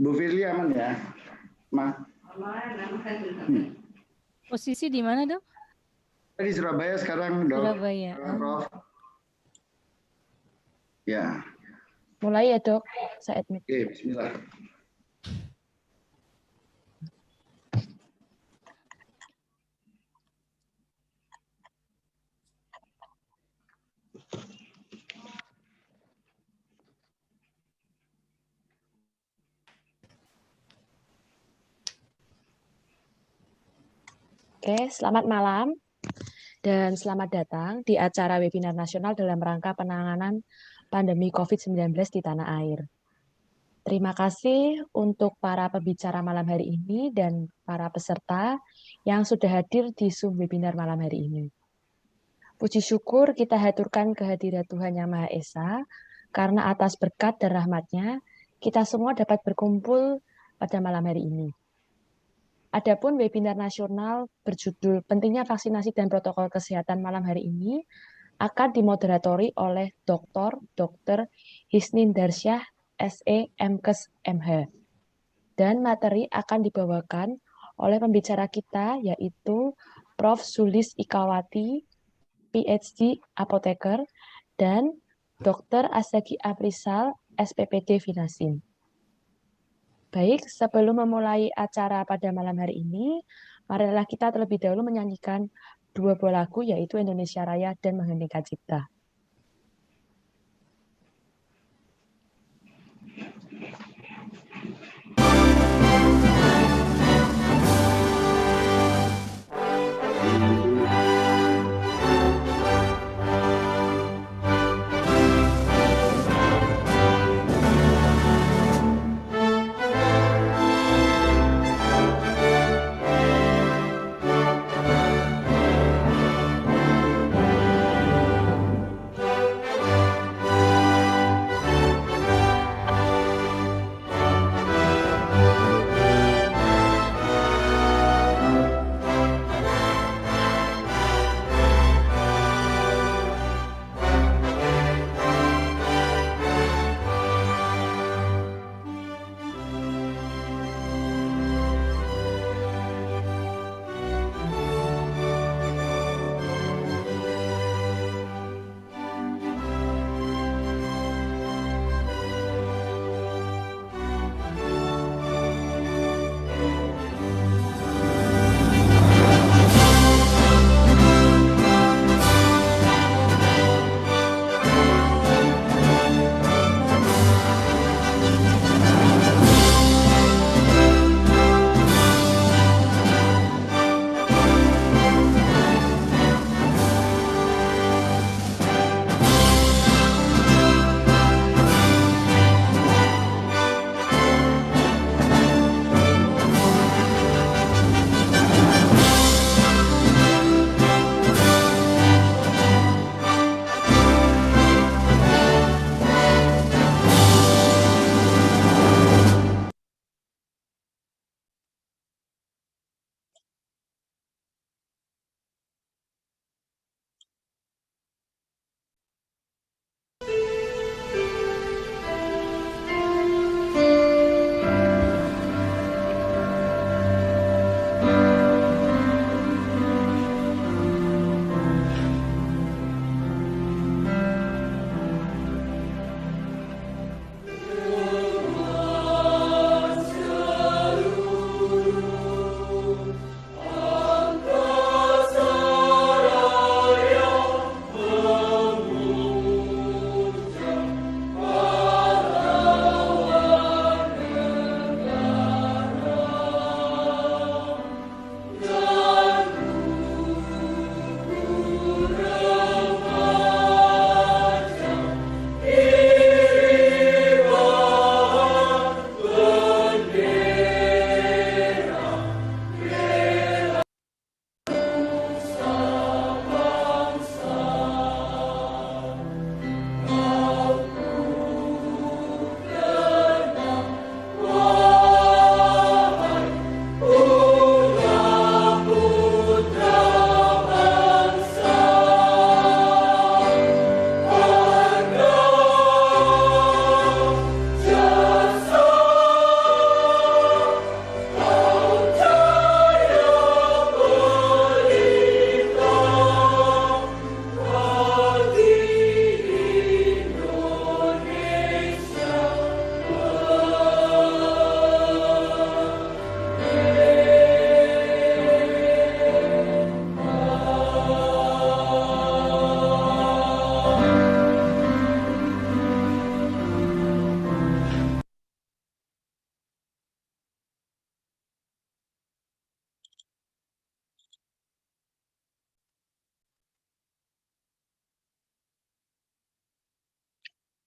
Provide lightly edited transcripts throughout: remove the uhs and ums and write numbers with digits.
Bu Firly aman ya? Posisi di mana, Dok? Di Surabaya sekarang, Dok. Surabaya. Prof. Ya. Mulai ya, Dok. Saya admit. Oke, bismillah. Oke, selamat malam dan selamat datang di acara webinar nasional dalam rangka penanganan pandemi COVID-19 di tanah air. Terima kasih untuk para pembicara malam hari ini dan para peserta yang sudah hadir di Zoom webinar malam hari ini. Puji syukur kita haturkan kehadirat Tuhan Yang Maha Esa, karena atas berkat dan rahmat-Nya, kita semua dapat berkumpul pada malam hari ini. Adapun webinar nasional berjudul Pentingnya Vaksinasi dan Protokol Kesehatan malam hari ini akan dimoderatori oleh Dr. Hisnin Darsyah, SE, MKes, MH. Dan materi akan dibawakan oleh pembicara kita yaitu Prof. Sulis Ikawati, PhD Apoteker, dan Dr. Asdaqi Aprisal, SPPD Finasin. Baik, sebelum memulai acara pada malam hari ini, marilah kita terlebih dahulu menyanyikan dua buah lagu, yaitu Indonesia Raya dan Mengheningkan Cipta.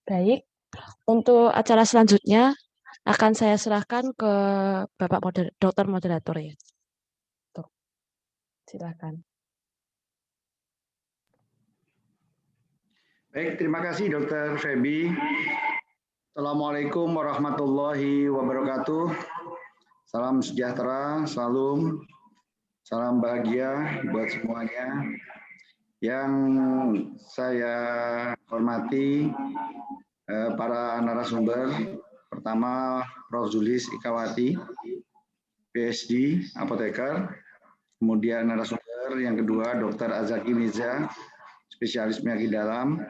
Baik, untuk acara selanjutnya akan saya serahkan ke Bapak Dokter Moderator ya. Tuh, silakan. Baik, terima kasih Dr. Febi. Assalamualaikum warahmatullahi wabarakatuh. Salam sejahtera, salam bahagia buat semuanya. Yang saya hormati para narasumber, pertama Prof. Zulis Ikawati, PhD, apoteker. Kemudian narasumber yang kedua Dr. Azaki Miza, spesialis penyakit dalam.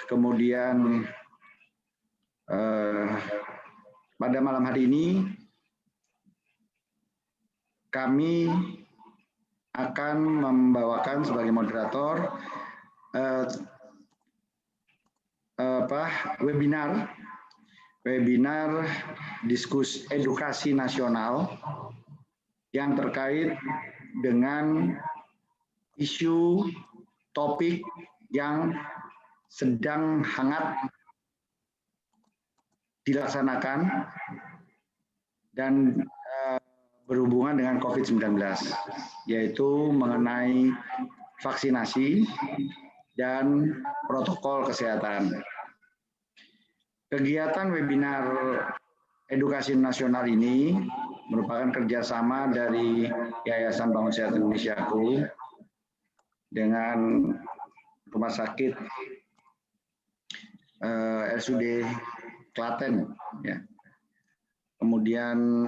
Kemudian pada malam hari ini kami akan membawakan sebagai moderator webinar diskusi edukasi nasional yang terkait dengan isu topik yang sedang hangat dilaksanakan dan berhubungan dengan COVID-19, yaitu mengenai vaksinasi dan protokol kesehatan. Kegiatan webinar edukasi nasional ini merupakan kerjasama dari Yayasan Bangun Sehat Indonesia-ku dengan Rumah Sakit RSUD Klaten. Ya. Kemudian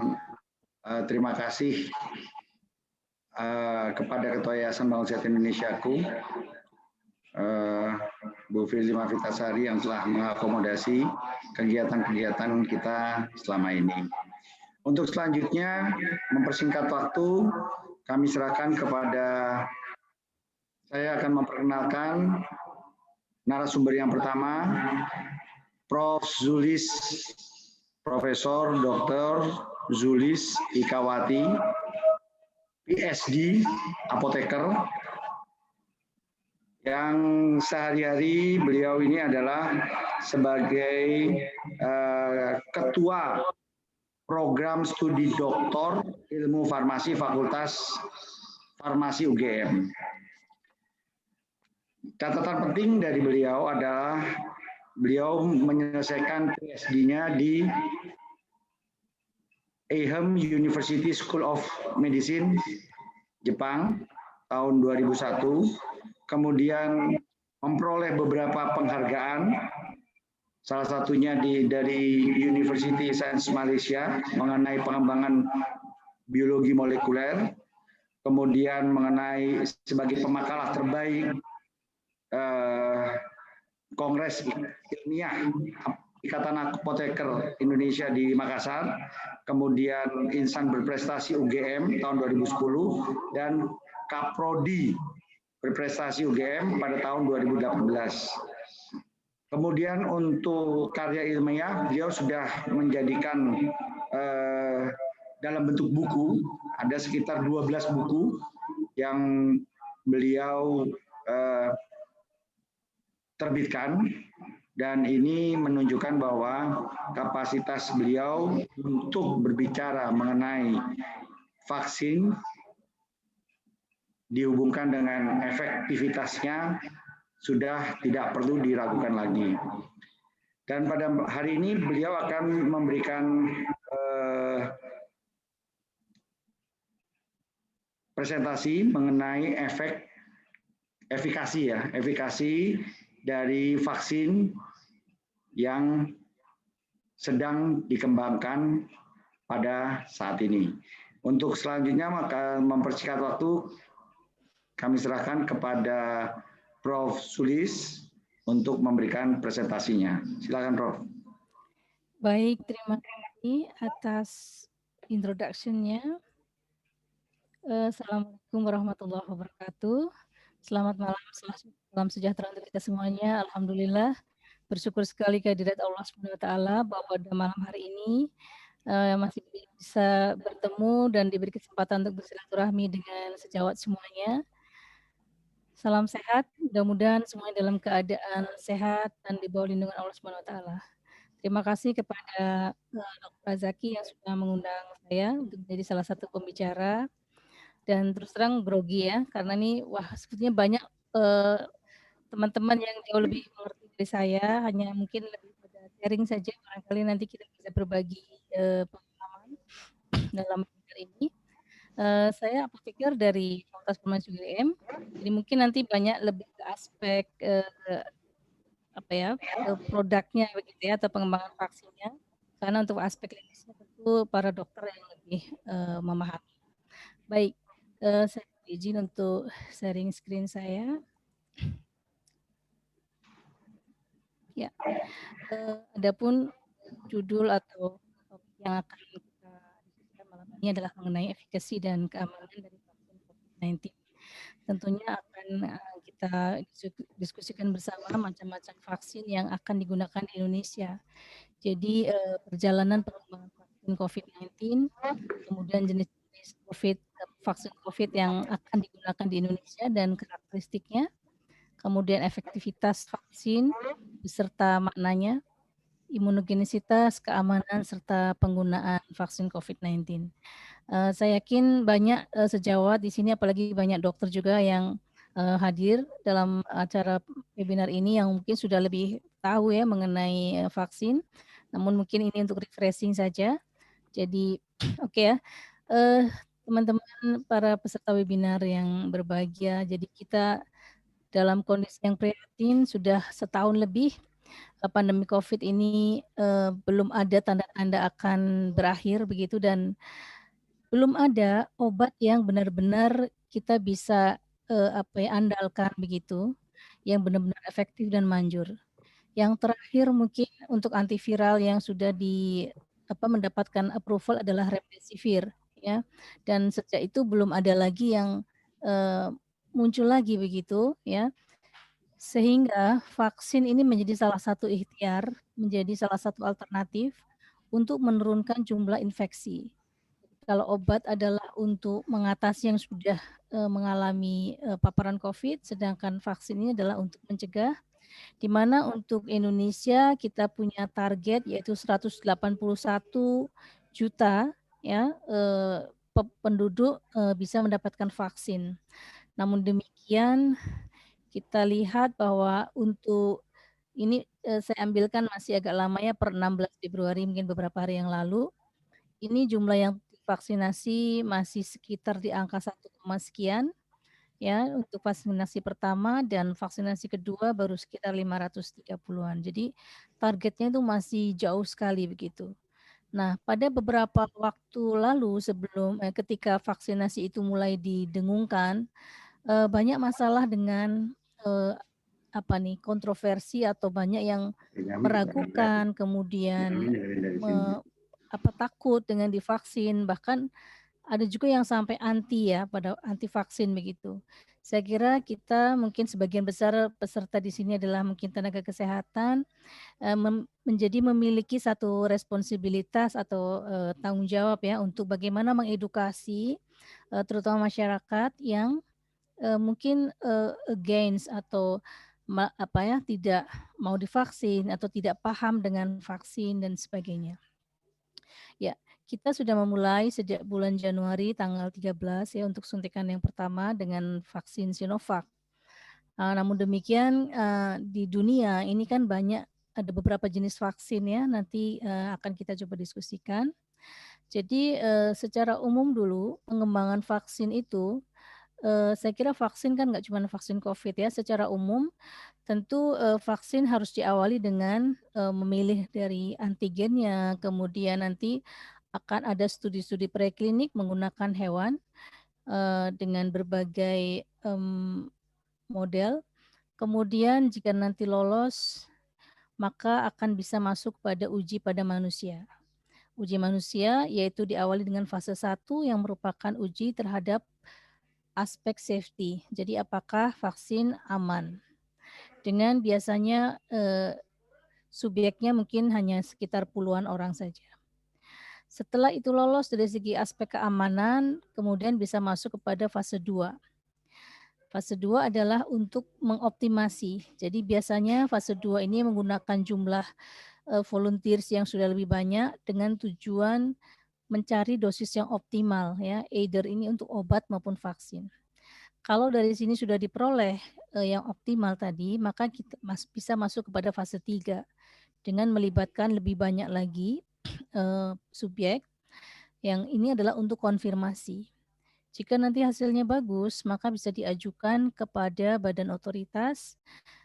terima kasih kepada Ketua Yayasan Bangun Sehat Indonesia-ku, Bu Firly Mafitasari, yang telah mengakomodasi kegiatan-kegiatan kita selama ini. Untuk selanjutnya, mempersingkat waktu, kami serahkan kepada, saya akan memperkenalkan narasumber yang pertama, Prof. Zulis, Profesor Dr. Zulis Ikawati, PhD, apoteker, yang sehari-hari beliau ini adalah sebagai Ketua Program Studi Doktor Ilmu Farmasi Fakultas Farmasi UGM. Catatan penting dari beliau adalah beliau menyelesaikan PhD-nya di Ehime University School of Medicine, Jepang, tahun 2001. Kemudian memperoleh beberapa penghargaan, salah satunya dari University Science Malaysia mengenai pengembangan biologi molekuler, kemudian mengenai sebagai pemakalah terbaik Kongres Ilmiah Ikatan Apoteker Indonesia di Makassar, kemudian insan berprestasi UGM tahun 2010, dan Kaprodi berprestasi UGM pada tahun 2018. Kemudian untuk karya ilmiah, beliau sudah menjadikan dalam bentuk buku, ada sekitar 12 buku yang beliau terbitkan, dan ini menunjukkan bahwa kapasitas beliau untuk berbicara mengenai vaksin dihubungkan dengan efektivitasnya sudah tidak perlu diragukan lagi. Dan pada hari ini beliau akan memberikan presentasi mengenai efikasi dari vaksin yang sedang dikembangkan pada saat ini. Untuk selanjutnya, maka mempersingkat waktu, kami serahkan kepada Prof. Zulis untuk memberikan presentasinya. Silakan, Prof. Baik, terima kasih atas introduction-nya. Assalamualaikum warahmatullahi wabarakatuh. Selamat malam, salam sejahtera untuk kita semuanya. Alhamdulillah, bersyukur sekali kehadirat Allah SWT bahwa pada malam hari ini masih bisa bertemu dan diberi kesempatan untuk bersilaturahmi dengan sejawat semuanya. Salam sehat, mudah-mudahan semuanya dalam keadaan sehat dan di bawah lindungan Allah Subhanahu wa taala. Terima kasih kepada Dr. Zaki yang sudah mengundang saya untuk menjadi salah satu pembicara, dan terus terang grogi ya, karena ini wah sepertinya banyak teman-teman yang jauh lebih mengerti dari saya, hanya mungkin lebih pada sharing saja, barangkali nanti kita bisa berbagi pengalaman dalam webinar ini. Saya apoteker dari Fakultas Farmasi UGM, jadi mungkin nanti banyak lebih ke aspek produknya begitu ya, atau pengembangan vaksinnya, karena untuk aspek klinisnya tentu para dokter yang lebih memahami. Baik, saya izin untuk sharing screen saya. Ya, adapun judul atau topik yang akan kita diskusikan malam ini adalah mengenai efikasi dan keamanan dari vaksin COVID-19. Tentunya akan kita diskusikan bersama macam-macam vaksin yang akan digunakan di Indonesia. Jadi perjalanan pengembangan vaksin COVID-19, kemudian jenis-jenis vaksin COVID yang akan digunakan di Indonesia dan karakteristiknya, kemudian efektivitas vaksin beserta maknanya, imunogenisitas, keamanan, serta penggunaan vaksin COVID-19. Saya yakin banyak sejawat di sini, apalagi banyak dokter juga yang hadir dalam acara webinar ini yang mungkin sudah lebih tahu ya mengenai vaksin. Namun mungkin ini untuk refreshing saja. Jadi oke ya, teman-teman para peserta webinar yang berbahagia. Jadi kita dalam kondisi yang prihatin sudah setahun lebih pandemi COVID ini belum ada tanda-tanda akan berakhir begitu, dan belum ada obat yang benar-benar kita bisa andalkan begitu, yang benar-benar efektif dan manjur. Yang terakhir mungkin untuk antiviral yang sudah mendapatkan approval adalah Remdesivir ya, dan sejak itu belum ada lagi yang muncul lagi begitu ya. Sehingga vaksin ini menjadi salah satu ikhtiar, menjadi salah satu alternatif untuk menurunkan jumlah infeksi. Kalau obat adalah untuk mengatasi yang sudah mengalami paparan COVID, sedangkan vaksin ini adalah untuk mencegah, di mana untuk Indonesia kita punya target yaitu 181 juta ya penduduk bisa mendapatkan vaksin. Namun demikian kita lihat bahwa untuk ini saya ambilkan masih agak lama ya, per 16 Februari mungkin beberapa hari yang lalu. Ini jumlah yang divaksinasi masih sekitar di angka 1, sekian ya untuk vaksinasi pertama, dan vaksinasi kedua baru sekitar 530-an. Jadi targetnya itu masih jauh sekali begitu. Nah, pada beberapa waktu lalu sebelum ketika vaksinasi itu mulai didengungkan, banyak masalah dengan kontroversi atau banyak yang meragukan, kemudian takut dengan divaksin, bahkan ada juga yang sampai anti ya, pada anti vaksin begitu. Saya kira kita mungkin sebagian besar peserta di sini adalah mungkin tenaga kesehatan, menjadi memiliki satu responsibilitas atau tanggung jawab ya untuk bagaimana mengedukasi terutama masyarakat yang mungkin against atau tidak mau divaksin atau tidak paham dengan vaksin dan sebagainya. Ya, kita sudah memulai sejak bulan Januari tanggal 13 ya untuk suntikan yang pertama dengan vaksin Sinovac. Namun demikian di dunia ini kan banyak, ada beberapa jenis vaksin ya, nanti akan kita coba diskusikan. Jadi secara umum dulu pengembangan vaksin itu, saya kira vaksin kan nggak cuma vaksin COVID ya, secara umum tentu vaksin harus diawali dengan memilih dari antigennya, kemudian nanti akan ada studi-studi preklinik menggunakan hewan dengan berbagai model. Kemudian jika nanti lolos, maka akan bisa masuk pada uji pada manusia. Uji manusia yaitu diawali dengan fase 1 yang merupakan uji terhadap aspek safety. Jadi apakah vaksin aman? Dengan biasanya subjeknya mungkin hanya sekitar puluhan orang saja. Setelah itu lolos dari segi aspek keamanan, kemudian bisa masuk kepada fase 2. Fase 2 adalah untuk mengoptimasi. Jadi biasanya fase 2 ini menggunakan jumlah volunteers yang sudah lebih banyak dengan tujuan mencari dosis yang optimal ya, either ini untuk obat maupun vaksin. Kalau dari sini sudah diperoleh yang optimal tadi, maka kita bisa masuk kepada fase 3 dengan melibatkan lebih banyak lagi subjek, yang ini adalah untuk konfirmasi. Jika nanti hasilnya bagus, maka bisa diajukan kepada badan otoritas,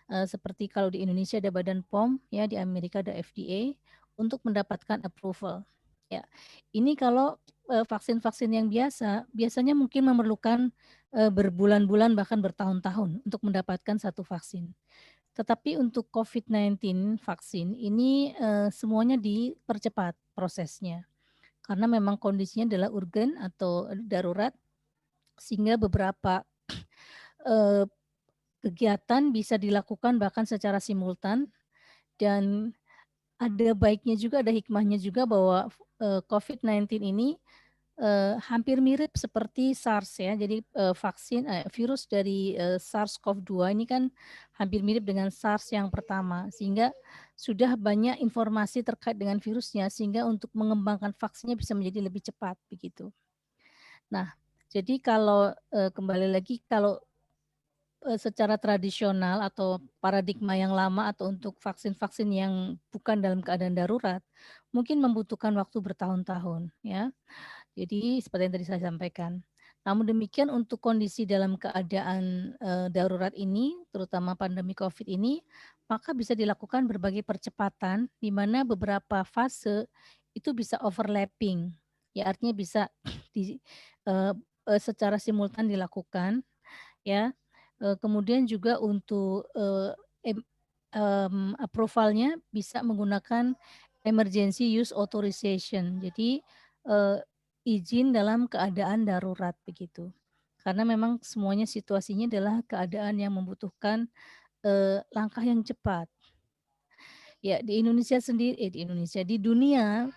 seperti kalau di Indonesia ada Badan POM, ya di Amerika ada FDA, untuk mendapatkan approval. Ya, ini kalau vaksin-vaksin yang biasanya mungkin memerlukan berbulan-bulan bahkan bertahun-tahun untuk mendapatkan satu vaksin. Tetapi untuk COVID-19 vaksin ini semuanya dipercepat prosesnya, karena memang kondisinya adalah urgen atau darurat, sehingga beberapa kegiatan bisa dilakukan bahkan secara simultan, dan ada baiknya juga, ada hikmahnya juga bahwa COVID-19 ini hampir mirip seperti SARS ya. Jadi virus dari SARS-CoV-2 ini kan hampir mirip dengan SARS yang pertama, sehingga sudah banyak informasi terkait dengan virusnya, sehingga untuk mengembangkan vaksinnya bisa menjadi lebih cepat begitu. Nah, jadi kalau kembali lagi, kalau secara tradisional atau paradigma yang lama atau untuk vaksin-vaksin yang bukan dalam keadaan darurat, mungkin membutuhkan waktu bertahun-tahun ya. Jadi seperti yang tadi saya sampaikan. Namun demikian untuk kondisi dalam keadaan darurat ini, terutama pandemi COVID ini, maka bisa dilakukan berbagai percepatan di mana beberapa fase itu bisa overlapping. Ya, artinya bisa secara simultan dilakukan ya. Kemudian juga untuk approval-nya bisa menggunakan emergency use authorization. Jadi izin dalam keadaan darurat begitu. Karena memang semuanya situasinya adalah keadaan yang membutuhkan langkah yang cepat. Ya, di Indonesia sendiri, di dunia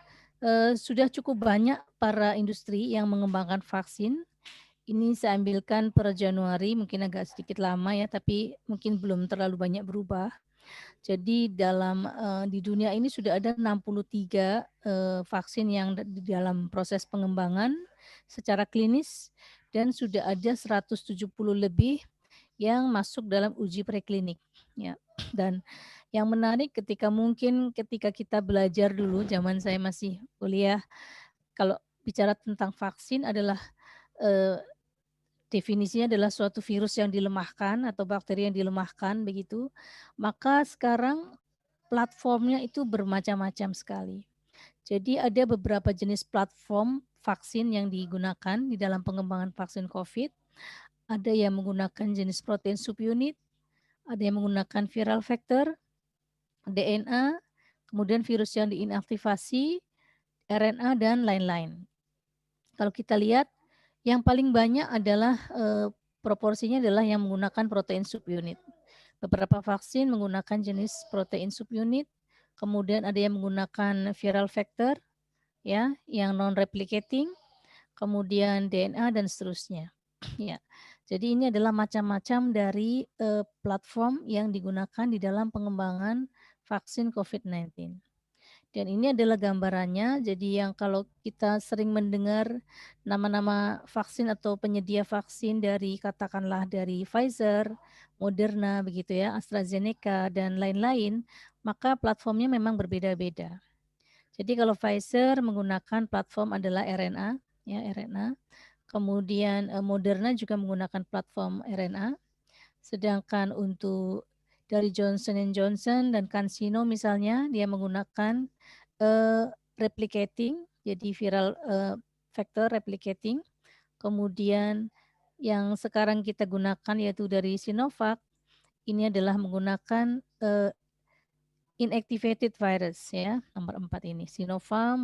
sudah cukup banyak para industri yang mengembangkan vaksin. Ini saya ambilkan per Januari, mungkin agak sedikit lama ya, tapi mungkin belum terlalu banyak berubah. Jadi di dunia ini sudah ada 63 vaksin yang di dalam proses pengembangan secara klinis, dan sudah ada 170 lebih yang masuk dalam uji preklinik ya. Dan yang menarik ketika kita belajar dulu zaman saya masih kuliah, kalau bicara tentang vaksin adalah definisinya adalah suatu virus yang dilemahkan atau bakteri yang dilemahkan begitu. Maka sekarang platformnya itu bermacam-macam sekali. Jadi ada beberapa jenis platform vaksin yang digunakan di dalam pengembangan vaksin COVID. Ada yang menggunakan jenis protein subunit, ada yang menggunakan viral vector, DNA, kemudian virus yang diinaktivasi, RNA, dan lain-lain. Kalau kita lihat, yang paling banyak adalah proporsinya adalah yang menggunakan protein subunit. Beberapa vaksin menggunakan jenis protein subunit, kemudian ada yang menggunakan viral vector, ya, yang non-replicating, kemudian DNA dan seterusnya. Ya, jadi ini adalah macam-macam dari platform yang digunakan di dalam pengembangan vaksin COVID-19. Dan ini adalah gambarannya. Jadi yang kalau kita sering mendengar nama-nama vaksin atau penyedia vaksin dari katakanlah dari Pfizer, Moderna begitu ya, AstraZeneca dan lain-lain, maka platformnya memang berbeda-beda. Jadi kalau Pfizer menggunakan platform adalah RNA, ya RNA. Kemudian Moderna juga menggunakan platform RNA. Sedangkan untuk dari Johnson & Johnson dan CanSino misalnya, dia menggunakan replicating, jadi viral vector replicating. Kemudian yang sekarang kita gunakan yaitu dari Sinovac, ini adalah menggunakan inactivated virus ya, nomor 4 ini. Sinovac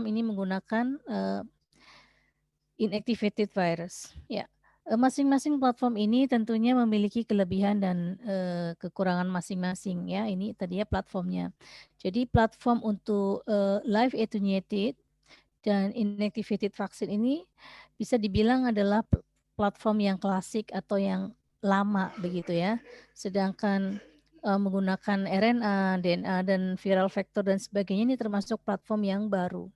ini menggunakan inactivated virus. Ya, masing-masing platform ini tentunya memiliki kelebihan dan kekurangan masing-masing ya. Ini tadi ya platformnya. Jadi platform untuk live attenuated dan inactivated vaksin ini bisa dibilang adalah platform yang klasik atau yang lama begitu ya. Sedangkan menggunakan RNA, DNA dan viral vector dan sebagainya ini termasuk platform yang baru.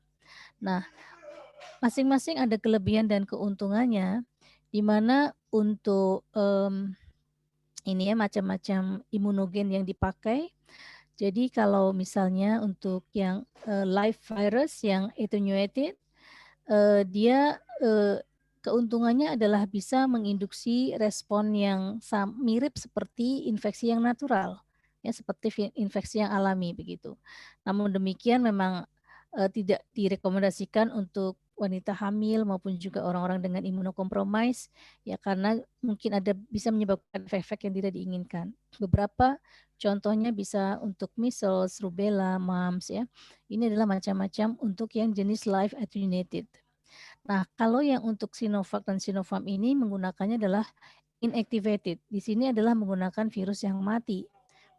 Nah, masing-masing ada kelebihan dan keuntungannya, di mana untuk ini ya macam-macam imunogen yang dipakai. Jadi kalau misalnya untuk yang live virus yang attenuated, dia keuntungannya adalah bisa menginduksi respon yang mirip seperti infeksi yang natural, ya seperti infeksi yang alami begitu. Namun demikian memang tidak direkomendasikan untuk wanita hamil maupun juga orang-orang dengan imunokompromis ya karena mungkin ada bisa menyebabkan efek yang tidak diinginkan. Beberapa contohnya bisa untuk measles, rubella, mumps ya. Ini adalah macam-macam untuk yang jenis live attenuated. Nah, kalau yang untuk Sinovac dan Sinopharm ini menggunakannya adalah inactivated. Di sini adalah menggunakan virus yang mati.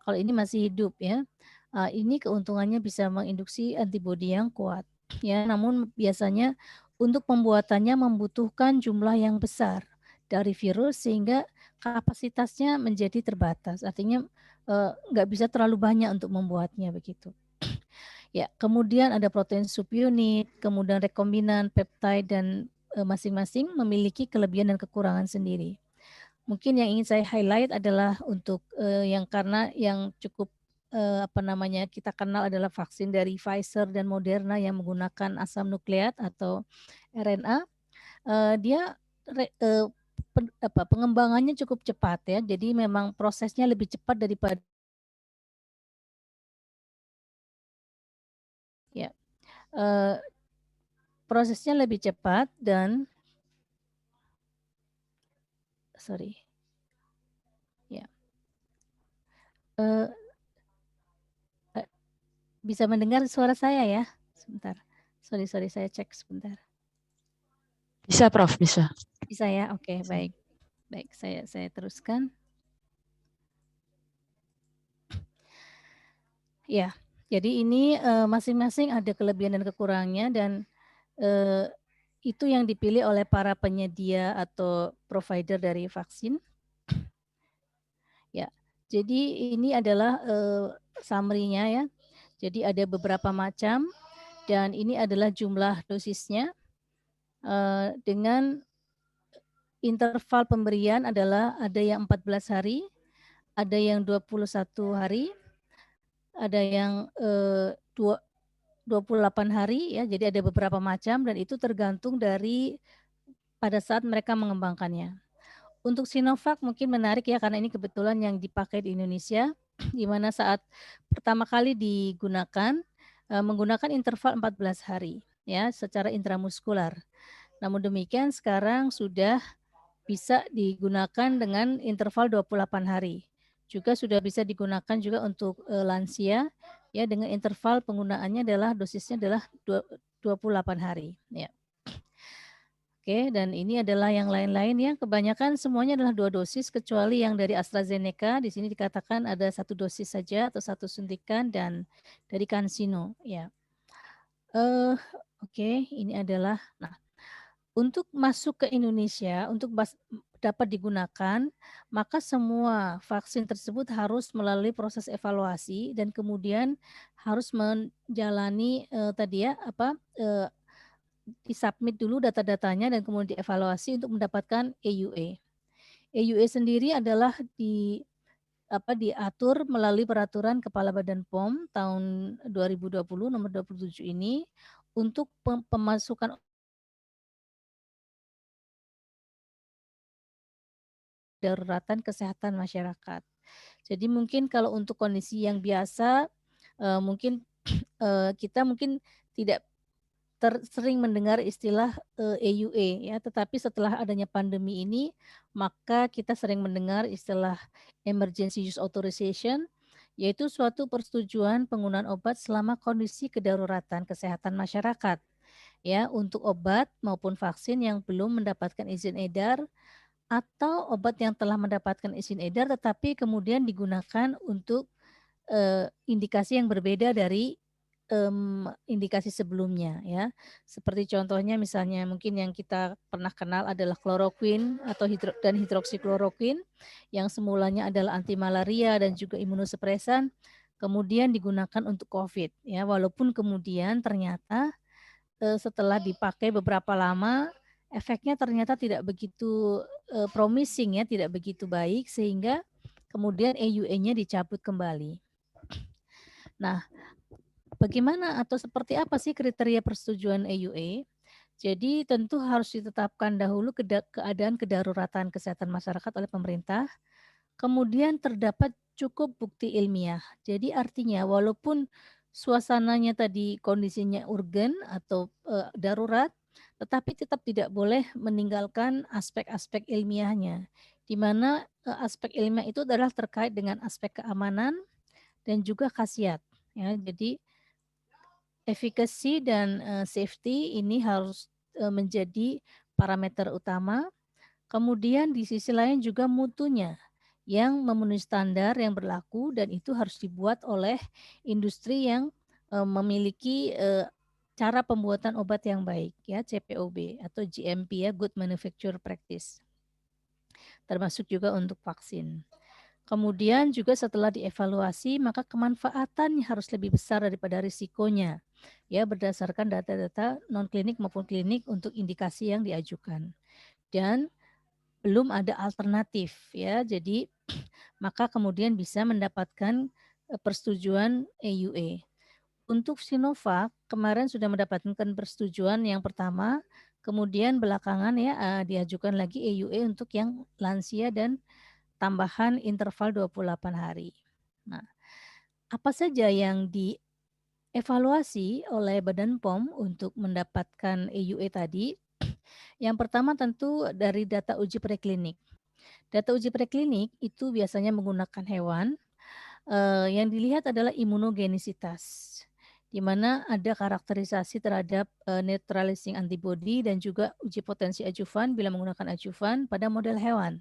Kalau ini masih hidup ya. Ini keuntungannya bisa menginduksi antibodi yang kuat ya. Namun biasanya untuk pembuatannya membutuhkan jumlah yang besar dari virus sehingga kapasitasnya menjadi terbatas. Artinya nggak bisa terlalu banyak untuk membuatnya begitu. Ya, kemudian ada protein subunit, kemudian rekombinan, peptide dan masing-masing memiliki kelebihan dan kekurangan sendiri. Mungkin yang ingin saya highlight adalah untuk yang karena yang cukup kita kenal adalah vaksin dari Pfizer dan Moderna yang menggunakan asam nukleat atau RNA. Dia pengembangannya cukup cepat ya. Jadi memang prosesnya lebih cepat daripada ya. Prosesnya lebih cepat dan ya. Bisa mendengar suara saya ya? Sebentar. Sorry, saya cek sebentar. Bisa, Prof, bisa. Bisa ya? Oke, baik. Baik, saya teruskan. Ya, jadi ini masing-masing ada kelebihan dan kekurangannya dan itu yang dipilih oleh para penyedia atau provider dari vaksin. Ya, jadi ini adalah summary-nya ya. Jadi ada beberapa macam dan ini adalah jumlah dosisnya dengan interval pemberian adalah ada yang 14 hari, ada yang 21 hari, ada yang 28 hari ya. Jadi ada beberapa macam dan itu tergantung dari pada saat mereka mengembangkannya. Untuk Sinovac mungkin menarik ya karena ini kebetulan yang dipakai di Indonesia di mana saat pertama kali digunakan menggunakan interval 14 hari ya secara intramuskular. Namun demikian sekarang sudah bisa digunakan dengan interval 28 hari. Juga sudah bisa digunakan juga untuk lansia ya dengan interval penggunaannya adalah dosisnya adalah 28 hari ya. Oke, dan ini adalah yang lain-lain ya. Kebanyakan semuanya adalah 2 dosis kecuali yang dari AstraZeneca. Di sini dikatakan ada 1 dosis saja atau 1 suntikan dan dari CanSino ya. Oke, ini adalah untuk masuk ke Indonesia untuk dapat digunakan, maka semua vaksin tersebut harus melalui proses evaluasi dan kemudian harus menjalani disubmit dulu data-datanya dan kemudian dievaluasi untuk mendapatkan EUA. EUA sendiri adalah diatur melalui peraturan Kepala Badan POM tahun 2020 nomor 27 ini untuk pemasukan daruratan kesehatan masyarakat. Jadi mungkin kalau untuk kondisi yang biasa mungkin kita mungkin tidak sering mendengar istilah EUA ya, tetapi setelah adanya pandemi ini maka kita sering mendengar istilah emergency use authorization, yaitu suatu persetujuan penggunaan obat selama kondisi kedaruratan kesehatan masyarakat ya untuk obat maupun vaksin yang belum mendapatkan izin edar atau obat yang telah mendapatkan izin edar tetapi kemudian digunakan untuk indikasi yang berbeda dari indikasi sebelumnya ya. Seperti contohnya misalnya mungkin yang kita pernah kenal adalah kloroquine atau hidroksikloroquine yang semulanya adalah anti malaria dan juga imunosupresan, kemudian digunakan untuk COVID ya. Walaupun kemudian ternyata setelah dipakai beberapa lama efeknya ternyata tidak begitu promising ya, tidak begitu baik sehingga kemudian EUA-nya dicabut kembali. Nah, bagaimana atau seperti apa sih kriteria persetujuan EUA? Jadi tentu harus ditetapkan dahulu keadaan kedaruratan kesehatan masyarakat oleh pemerintah, kemudian terdapat cukup bukti ilmiah. Jadi artinya walaupun suasananya tadi kondisinya urgen atau darurat, tetapi tetap tidak boleh meninggalkan aspek-aspek ilmiahnya, di mana aspek ilmiah itu adalah terkait dengan aspek keamanan dan juga khasiat. Ya, jadi efficacy dan safety ini harus menjadi parameter utama. Kemudian di sisi lain juga mutunya yang memenuhi standar yang berlaku dan itu harus dibuat oleh industri yang memiliki cara pembuatan obat yang baik ya, CPOB atau GMP ya, Good Manufacture Practice. Termasuk juga untuk vaksin. Kemudian juga setelah dievaluasi maka kemanfaatannya harus lebih besar daripada risikonya ya, berdasarkan data-data non klinik maupun klinik untuk indikasi yang diajukan. Dan belum ada alternatif ya. Jadi maka kemudian bisa mendapatkan persetujuan EUA. Untuk Sinovac kemarin sudah mendapatkan persetujuan yang pertama, kemudian belakangan ya diajukan lagi EUA untuk yang lansia dan tambahan interval 28 hari. Nah, apa saja yang dievaluasi oleh Badan POM untuk mendapatkan EUA tadi? Yang pertama tentu dari data uji preklinik. Data uji preklinik itu biasanya menggunakan hewan. Yang dilihat adalah imunogenisitas, di mana ada karakterisasi terhadap neutralizing antibody dan juga uji potensi adjuvan bila menggunakan adjuvan pada model hewan.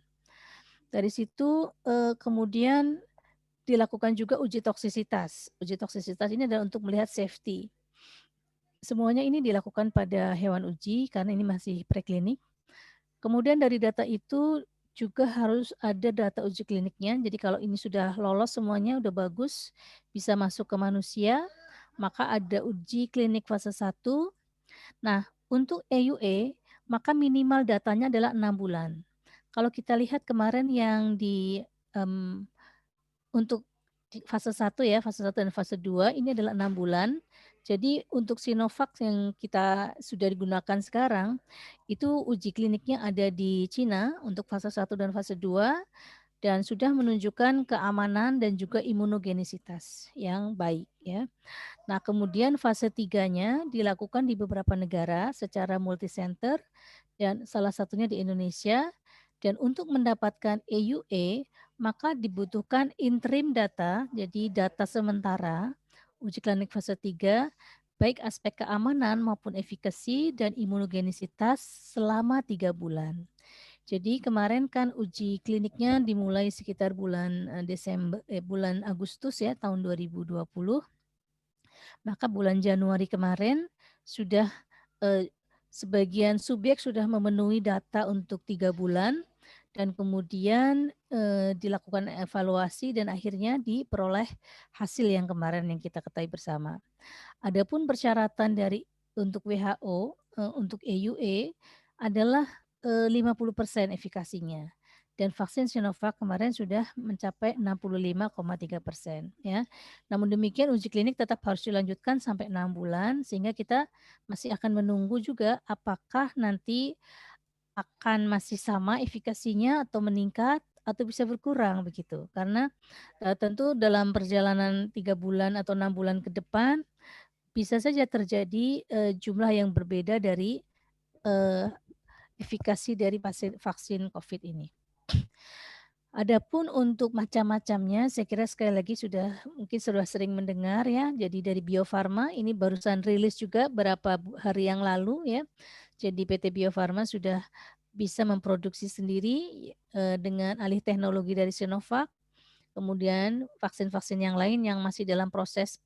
Dari situ kemudian dilakukan juga uji toksisitas. Uji toksisitas ini adalah untuk melihat safety. Semuanya ini dilakukan pada hewan uji karena ini masih preklinik. Kemudian dari data itu juga harus ada data uji kliniknya. Jadi kalau ini sudah lolos semuanya, udah bagus, bisa masuk ke manusia, maka ada uji klinik fase 1. Nah, untuk EUA, maka minimal datanya adalah 6 bulan. Kalau kita lihat kemarin yang untuk fase 1 ya, fase 1 dan fase 2 ini adalah 6 bulan. Jadi untuk Sinovac yang kita sudah digunakan sekarang, itu uji kliniknya ada di Cina untuk fase 1 dan fase 2 dan sudah menunjukkan keamanan dan juga imunogenisitas yang baik ya. Nah, kemudian fase 3-nya dilakukan di beberapa negara secara multicenter dan salah satunya di Indonesia. Dan untuk mendapatkan EUA, maka dibutuhkan interim data, jadi data sementara uji klinik fase 3, baik aspek keamanan maupun efikasi dan imunogenisitas selama 3 bulan. Jadi kemarin kan uji kliniknya dimulai sekitar bulan bulan Agustus ya tahun 2020. Maka bulan Januari kemarin sudah sebagian subjek sudah memenuhi data untuk 3 bulan dan kemudian dilakukan evaluasi dan akhirnya diperoleh hasil yang kemarin yang kita ketahui bersama. Adapun persyaratan dari untuk WHO untuk EUA adalah 50% efikasinya. Dan vaksin Sinovac kemarin sudah mencapai 65,3% ya. Namun demikian uji klinik tetap harus dilanjutkan sampai 6 bulan sehingga kita masih akan menunggu juga apakah nanti akan masih sama efikasinya atau meningkat atau bisa berkurang begitu. Karena tentu dalam perjalanan 3 bulan atau 6 bulan ke depan bisa saja terjadi jumlah yang berbeda dari efikasi dari vaksin COVID ini. Adapun untuk macam-macamnya, saya kira sekali lagi mungkin sudah sering mendengar ya. Jadi dari Bio Farma ini barusan rilis juga beberapa hari yang lalu ya. Jadi PT Bio Farma sudah bisa memproduksi sendiri dengan alih teknologi dari Sinovac. Kemudian vaksin-vaksin yang lain yang masih dalam proses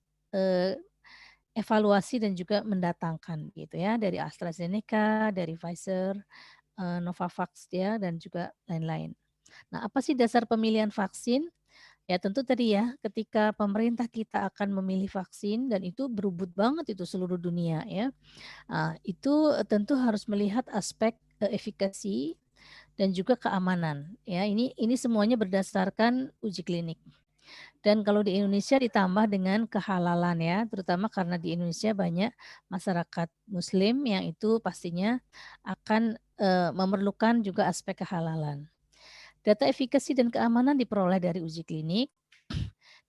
evaluasi dan juga mendatangkan gitu ya dari AstraZeneca, dari Pfizer, Novavax ya dan juga lain-lain. Nah, apa sih dasar pemilihan vaksin? Ya tentu tadi ya, ketika pemerintah kita akan memilih vaksin dan itu berebut banget itu seluruh dunia ya. Itu tentu harus melihat aspek, efikasi dan juga keamanan ya. Ini semuanya berdasarkan uji klinik. Dan kalau di Indonesia ditambah dengan kehalalan ya, terutama karena di Indonesia banyak masyarakat muslim yang itu pastinya akan, memerlukan juga aspek kehalalan. Data efikasi dan keamanan diperoleh dari uji klinik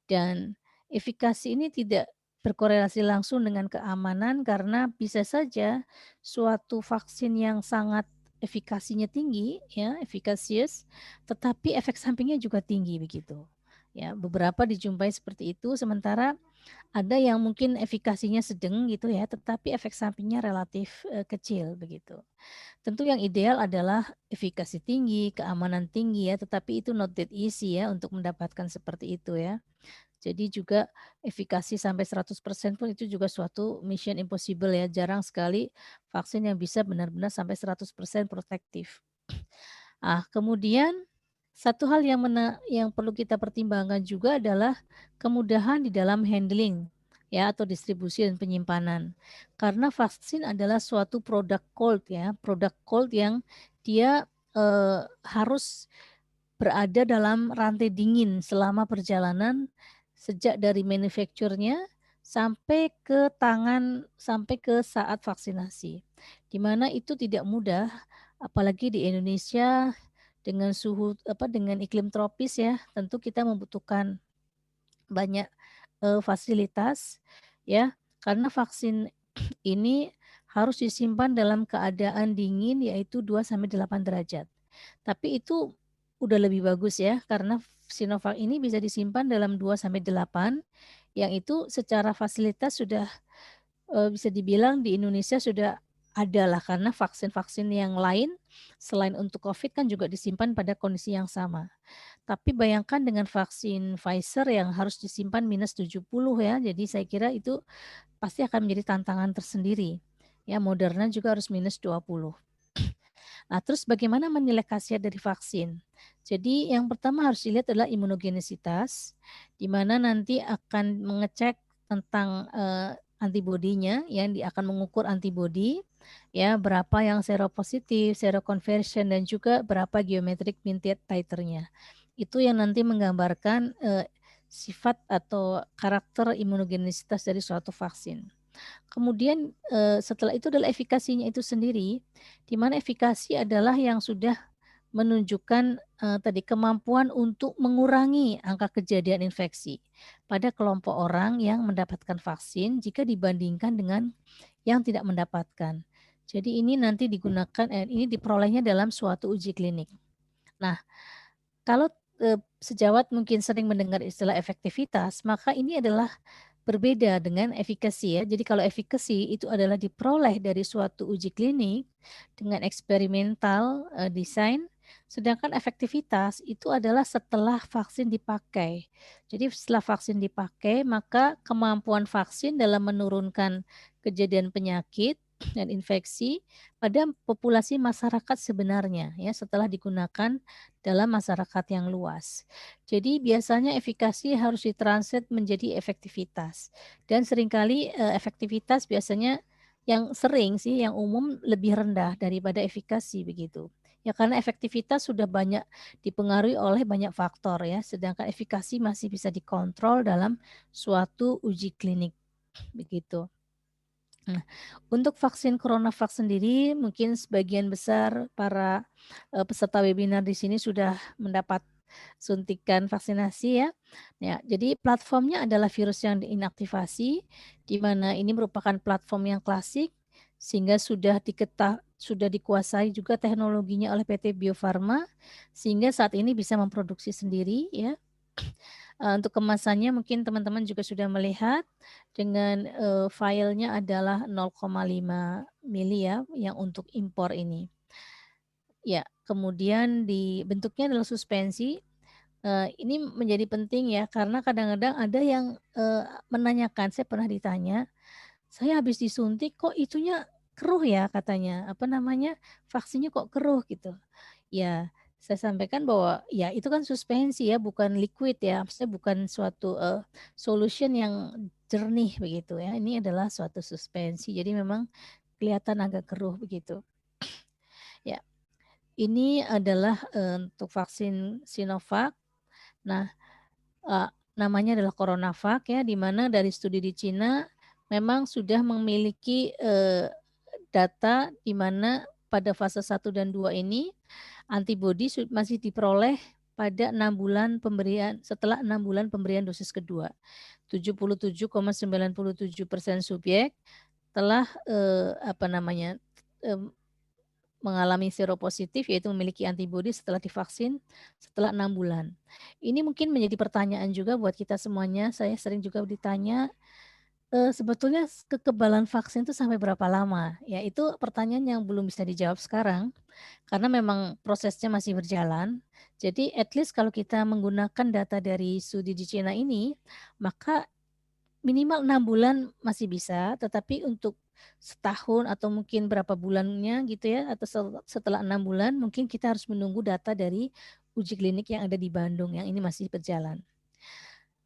dan efikasi ini tidak berkorelasi langsung dengan keamanan karena bisa saja suatu vaksin yang sangat efikasinya tinggi ya, efekasius, tetapi efek sampingnya juga tinggi begitu. Ya, beberapa dijumpai seperti itu sementara ada yang mungkin efikasinya sedang gitu ya, tetapi efek sampingnya relatif, kecil begitu. Tentu yang ideal adalah efikasi tinggi, keamanan tinggi ya, tetapi itu not that easy ya untuk mendapatkan seperti itu ya. Jadi juga efikasi sampai 100% pun itu juga suatu mission impossible ya, jarang sekali vaksin yang bisa benar-benar sampai 100% protektif. Kemudian satu hal yang perlu kita pertimbangkan juga adalah kemudahan di dalam handling ya atau distribusi dan penyimpanan. Karena vaksin adalah suatu produk cold ya, produk cold yang dia, harus berada dalam rantai dingin selama perjalanan sejak dari manufacture-nya sampai ke tangan, sampai ke saat vaksinasi. Di mana itu tidak mudah, apalagi di Indonesia dengan suhu dengan iklim tropis ya, tentu kita membutuhkan banyak, fasilitas ya, karena vaksin ini harus disimpan dalam keadaan dingin yaitu 2 sampai 8 derajat. Tapi itu udah lebih bagus ya, karena Sinovac ini bisa disimpan dalam 2 sampai 8 yang itu secara fasilitas sudah, bisa dibilang di Indonesia sudah ada lah, karena vaksin-vaksin yang lain selain untuk Covid kan juga disimpan pada kondisi yang sama. Tapi bayangkan dengan vaksin Pfizer yang harus disimpan -70 ya, jadi saya kira itu pasti akan menjadi tantangan tersendiri. Ya, Moderna juga harus -20. Nah, terus bagaimana menilai khasiat dari vaksin? Jadi yang pertama harus dilihat adalah imunogenisitas, di mana nanti akan mengecek tentang, antibodinya, yang akan mengukur antibodi, ya berapa yang seropositif, seroconversion, dan juga berapa geometric mean titer-nya. Itu yang nanti menggambarkan, sifat atau karakter imunogenisitas dari suatu vaksin. Kemudian, setelah itu adalah efikasinya itu sendiri, di mana efikasi adalah yang sudah menunjukkan, tadi kemampuan untuk mengurangi angka kejadian infeksi pada kelompok orang yang mendapatkan vaksin jika dibandingkan dengan yang tidak mendapatkan. Jadi ini nanti digunakan ini diperolehnya dalam suatu uji klinik. Nah, kalau, sejawat mungkin sering mendengar istilah efektivitas, maka ini adalah berbeda dengan efikasi ya. Jadi kalau efikasi itu adalah diperoleh dari suatu uji klinik dengan eksperimental, design, sedangkan efektivitas itu adalah setelah vaksin dipakai. Jadi setelah vaksin dipakai, maka kemampuan vaksin dalam menurunkan kejadian penyakit dan infeksi pada populasi masyarakat sebenarnya ya, setelah digunakan dalam masyarakat yang luas. Jadi biasanya efikasi harus ditranslate menjadi efektivitas dan seringkali, efektivitas biasanya yang sering sih, yang umum lebih rendah daripada efikasi begitu. Ya karena efektivitas sudah banyak dipengaruhi oleh banyak faktor ya, sedangkan efikasi masih bisa dikontrol dalam suatu uji klinik, begitu. Nah, untuk vaksin CoronaVac sendiri mungkin sebagian besar para, peserta webinar di sini sudah mendapat suntikan vaksinasi ya. Ya, jadi platformnya adalah virus yang diinaktivasi, di mana ini merupakan platform yang klasik, sehingga sudah dikuasai juga teknologinya oleh PT Bio Farma, sehingga saat ini bisa memproduksi sendiri ya. Untuk kemasannya mungkin teman-teman juga sudah melihat dengan, filenya adalah 0,5 mili ya, yang untuk impor ini. Ya, kemudian bentuknya adalah suspensi, ini menjadi penting ya, karena kadang-kadang ada yang, menanyakan, saya pernah ditanya, saya habis disuntik kok itunya keruh ya katanya, vaksinnya kok keruh gitu. Ya, saya sampaikan bahwa ya itu kan suspensi ya, bukan liquid ya, maksudnya bukan suatu, solution yang jernih begitu ya, ini adalah suatu suspensi, jadi memang kelihatan agak keruh begitu. Ya, ini adalah, untuk vaksin Sinovac. Nah, namanya adalah CoronaVac ya, di mana dari studi di Cina memang sudah memiliki, data di mana pada fase 1 dan 2 ini antibodi masih diperoleh pada 6 bulan pemberian setelah 6 bulan pemberian dosis kedua. 77,97% subjek telah, mengalami seropositif, yaitu memiliki antibodi setelah divaksin setelah 6 bulan. Ini mungkin menjadi pertanyaan juga buat kita semuanya, saya sering juga ditanya, sebetulnya kekebalan vaksin itu sampai berapa lama? Ya itu pertanyaan yang belum bisa dijawab sekarang, karena memang prosesnya masih berjalan. Jadi at least kalau kita menggunakan data dari studi di Cina ini, maka minimal 6 bulan masih bisa, tetapi untuk setahun atau mungkin berapa bulannya gitu ya, atau setelah 6 bulan mungkin kita harus menunggu data dari uji klinik yang ada di Bandung, yang ini masih berjalan.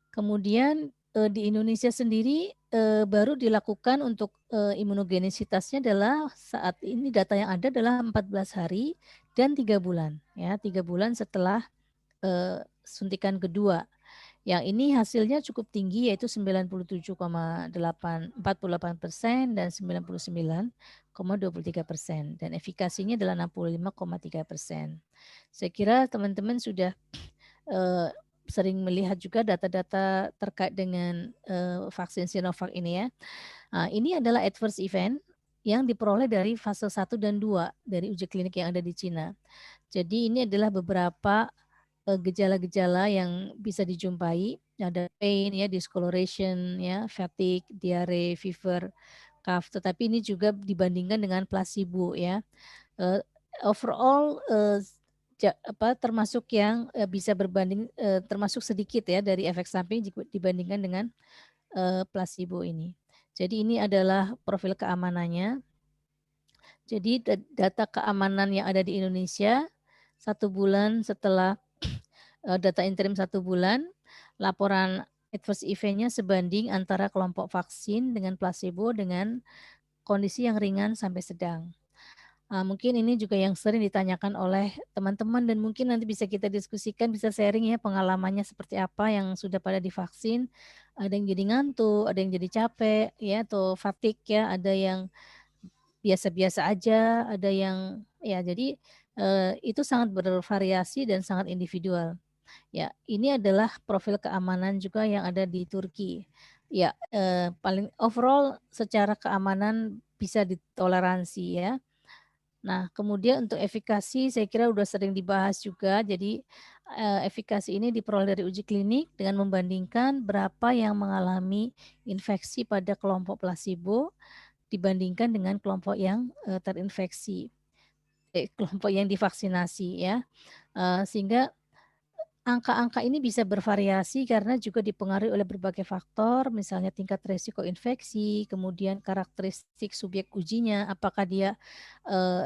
Kemudian, di Indonesia sendiri, baru dilakukan untuk, imunogenisitasnya adalah saat ini data yang ada adalah 14 hari dan 3 bulan ya, 3 bulan setelah, suntikan kedua. Yang ini hasilnya cukup tinggi yaitu 47,48% dan 99,23% dan efikasinya adalah 65,3%. Saya kira teman-teman sudah, sering melihat juga data-data terkait dengan, vaksin Sinovac ini ya. Ini adalah adverse event yang diperoleh dari fase 1 dan 2 dari uji klinik yang ada di Cina. Jadi ini adalah beberapa, gejala-gejala yang bisa dijumpai, ada pain ya, discoloration ya, fatigue, diare, fever, cough, tetapi ini juga dibandingkan dengan placebo ya. Overall, termasuk yang, bisa berbanding, termasuk sedikit ya dari efek samping dibandingkan dengan, placebo ini. Jadi ini adalah profil keamanannya. Jadi data keamanan yang ada di Indonesia 1 bulan setelah, data interim 1 bulan, laporan adverse event-nya sebanding antara kelompok vaksin dengan placebo dengan kondisi yang ringan sampai sedang. Mungkin ini juga yang sering ditanyakan oleh teman-teman dan mungkin nanti bisa kita diskusikan, bisa sharing ya pengalamannya seperti apa yang sudah pada divaksin. Ada yang jadi ngantuk, ada yang jadi capek ya atau fatigue ya, ada yang biasa-biasa aja, ada yang ya jadi, itu sangat bervariasi dan sangat individual. Ya, ini adalah profil keamanan juga yang ada di Turki. Ya, paling overall secara keamanan bisa ditoleransi ya. Nah, kemudian untuk efikasi saya kira udah sering dibahas juga. Jadi, efikasi ini diperoleh dari uji klinik dengan membandingkan berapa yang mengalami infeksi pada kelompok placebo dibandingkan dengan kelompok yang, terinfeksi, kelompok yang divaksinasi ya. Sehingga angka-angka ini bisa bervariasi karena juga dipengaruhi oleh berbagai faktor, misalnya tingkat resiko infeksi, kemudian karakteristik subjek ujinya, apakah dia,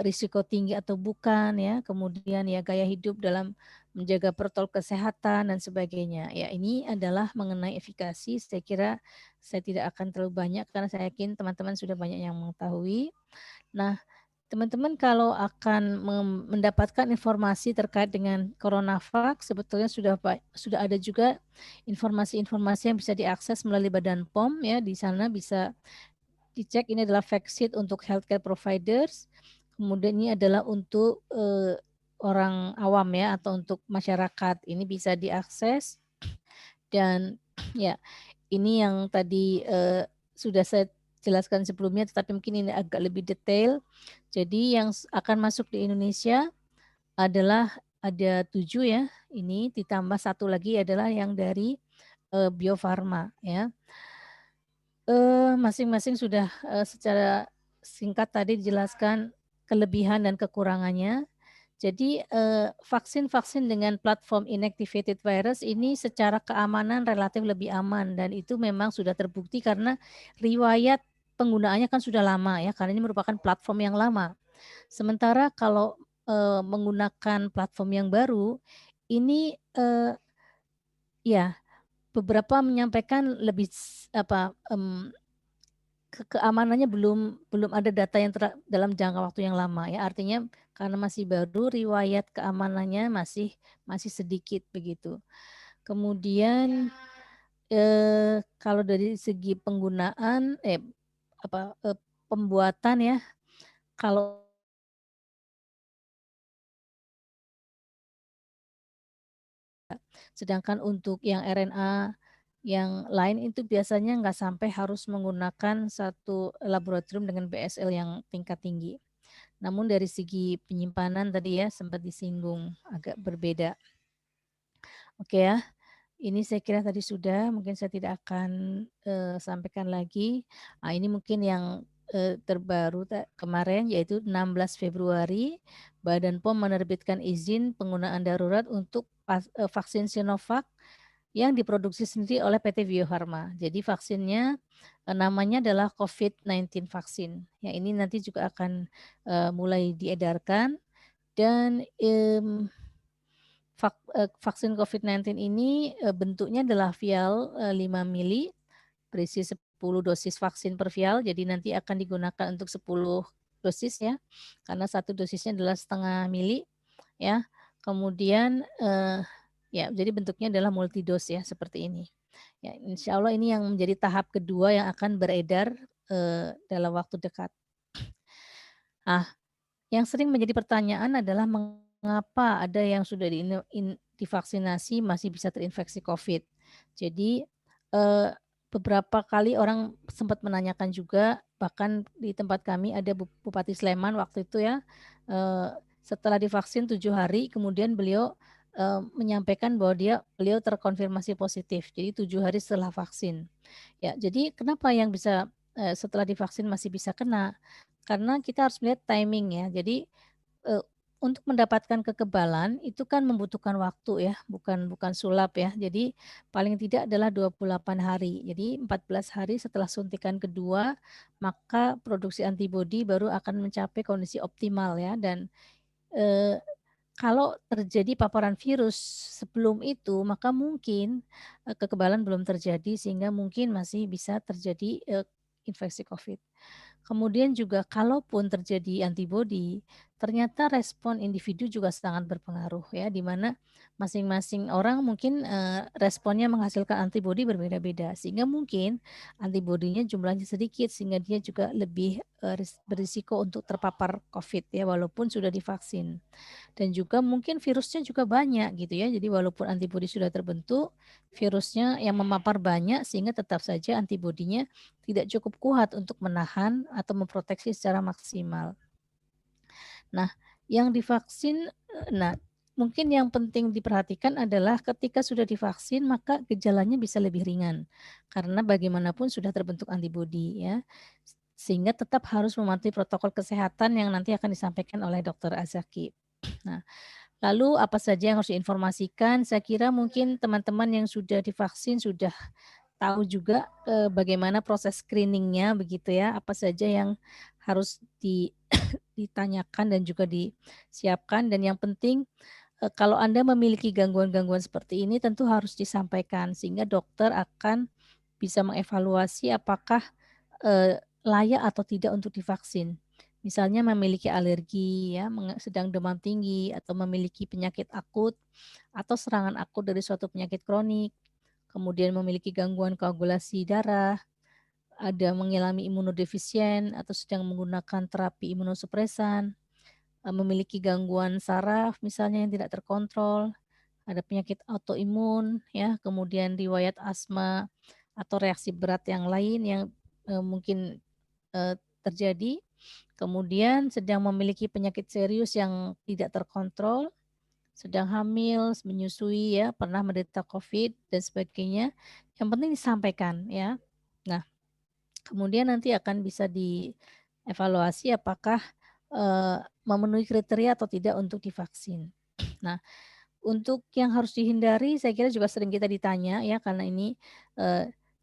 risiko tinggi atau bukan ya, kemudian ya gaya hidup dalam menjaga protokol kesehatan dan sebagainya. Ya ini adalah mengenai efikasi, saya kira saya tidak akan terlalu banyak karena saya yakin teman-teman sudah banyak yang mengetahui. Nah, teman-teman kalau akan mendapatkan informasi terkait dengan CoronaVac sebetulnya sudah ada juga informasi-informasi yang bisa diakses melalui Badan POM ya, di sana bisa dicek ini adalah fact sheet untuk healthcare providers, kemudian ini adalah untuk, orang awam ya atau untuk masyarakat, ini bisa diakses dan ya ini yang tadi, sudah saya jelaskan sebelumnya, tetapi mungkin ini agak lebih detail. Jadi yang akan masuk di Indonesia adalah ada 7 ya, ini ditambah 1 lagi adalah yang dari, Bio Farma ya. Masing-masing sudah, secara singkat tadi dijelaskan kelebihan dan kekurangannya. Jadi, vaksin-vaksin dengan platform inactivated virus ini secara keamanan relatif lebih aman dan itu memang sudah terbukti karena riwayat penggunaannya kan sudah lama ya, karena ini merupakan platform yang lama. Sementara kalau menggunakan platform yang baru, ini ya beberapa menyampaikan lebih keamanannya belum ada data yang dalam jangka waktu yang lama ya. Artinya karena masih baru, riwayat keamanannya masih sedikit begitu. Kemudian kalau dari segi penggunaan pembuatan ya, kalau sedangkan untuk yang RNA yang lain itu biasanya nggak sampai harus menggunakan satu laboratorium dengan BSL yang tingkat tinggi. Namun dari segi penyimpanan tadi ya sempat disinggung agak berbeda. Oke ya, ini saya kira tadi sudah, mungkin saya tidak akan sampaikan lagi. Nah, ini mungkin yang terbaru kemarin yaitu 16 Februari Badan POM menerbitkan izin penggunaan darurat untuk vaksin Sinovac yang diproduksi sendiri oleh PT Bio Farma. Jadi vaksinnya namanya adalah COVID-19 vaksin. Ya, ini nanti juga akan mulai diedarkan dan vaksin COVID-19 ini bentuknya adalah vial 5 mili berisi 10 dosis vaksin per vial. Jadi nanti akan digunakan untuk 10 dosis ya. Karena satu dosisnya adalah setengah mili ya. Kemudian ya, jadi bentuknya adalah multidos ya seperti ini. Ya, insya Allah ini yang menjadi tahap kedua yang akan beredar dalam waktu dekat. Yang sering menjadi pertanyaan adalah mengapa ada yang sudah divaksinasi masih bisa terinfeksi COVID. Jadi beberapa kali orang sempat menanyakan juga, bahkan di tempat kami ada Bupati Sleman waktu itu ya, setelah divaksin 7 hari kemudian beliau menyampaikan bahwa beliau terkonfirmasi positif. Jadi 7 hari setelah vaksin. Ya, jadi kenapa yang bisa setelah divaksin masih bisa kena? Karena kita harus melihat timing ya. Jadi untuk mendapatkan kekebalan itu kan membutuhkan waktu ya, bukan sulap ya. Jadi paling tidak adalah 28 hari. Jadi 14 hari setelah suntikan kedua, maka produksi antibodi baru akan mencapai kondisi optimal ya. Dan kalau terjadi paparan virus sebelum itu, maka mungkin kekebalan belum terjadi sehingga mungkin masih bisa terjadi infeksi COVID. Kemudian juga kalaupun terjadi antibodi, ternyata respon individu juga sangat berpengaruh ya, di mana masing-masing orang mungkin responnya menghasilkan antibodi berbeda-beda, sehingga mungkin antibodinya jumlahnya sedikit sehingga dia juga lebih berisiko untuk terpapar COVID ya, walaupun sudah divaksin. Dan juga mungkin virusnya juga banyak gitu ya, jadi walaupun antibodi sudah terbentuk, virusnya yang memapar banyak sehingga tetap saja antibodinya tidak cukup kuat untuk menahan atau memproteksi secara maksimal. Nah, yang divaksin, mungkin yang penting diperhatikan adalah ketika sudah divaksin maka gejalanya bisa lebih ringan karena bagaimanapun sudah terbentuk antibodi ya. Sehingga tetap harus mematuhi protokol kesehatan yang nanti akan disampaikan oleh Dr. Azaki. Nah, lalu apa saja yang harus diinformasikan? Saya kira mungkin teman-teman yang sudah divaksin sudah tahu juga bagaimana proses screeningnya begitu ya, apa saja yang harus ditanyakan dan juga disiapkan. Dan yang penting kalau Anda memiliki gangguan-gangguan seperti ini tentu harus disampaikan sehingga dokter akan bisa mengevaluasi apakah layak atau tidak untuk divaksin. Misalnya memiliki alergi ya, sedang demam tinggi atau memiliki penyakit akut atau serangan akut dari suatu penyakit kronik, kemudian memiliki gangguan koagulasi darah, ada mengalami imunodefisien atau sedang menggunakan terapi imunosupresan, memiliki gangguan saraf misalnya yang tidak terkontrol, ada penyakit autoimun ya, kemudian riwayat asma atau reaksi berat yang lain yang mungkin terjadi, kemudian sedang memiliki penyakit serius yang tidak terkontrol, sedang hamil, menyusui ya, pernah menderita COVID dan sebagainya. Yang penting disampaikan ya. Nah, kemudian nanti akan bisa dievaluasi apakah memenuhi kriteria atau tidak untuk divaksin. Nah, untuk yang harus dihindari saya kira juga sering kita ditanya ya, karena ini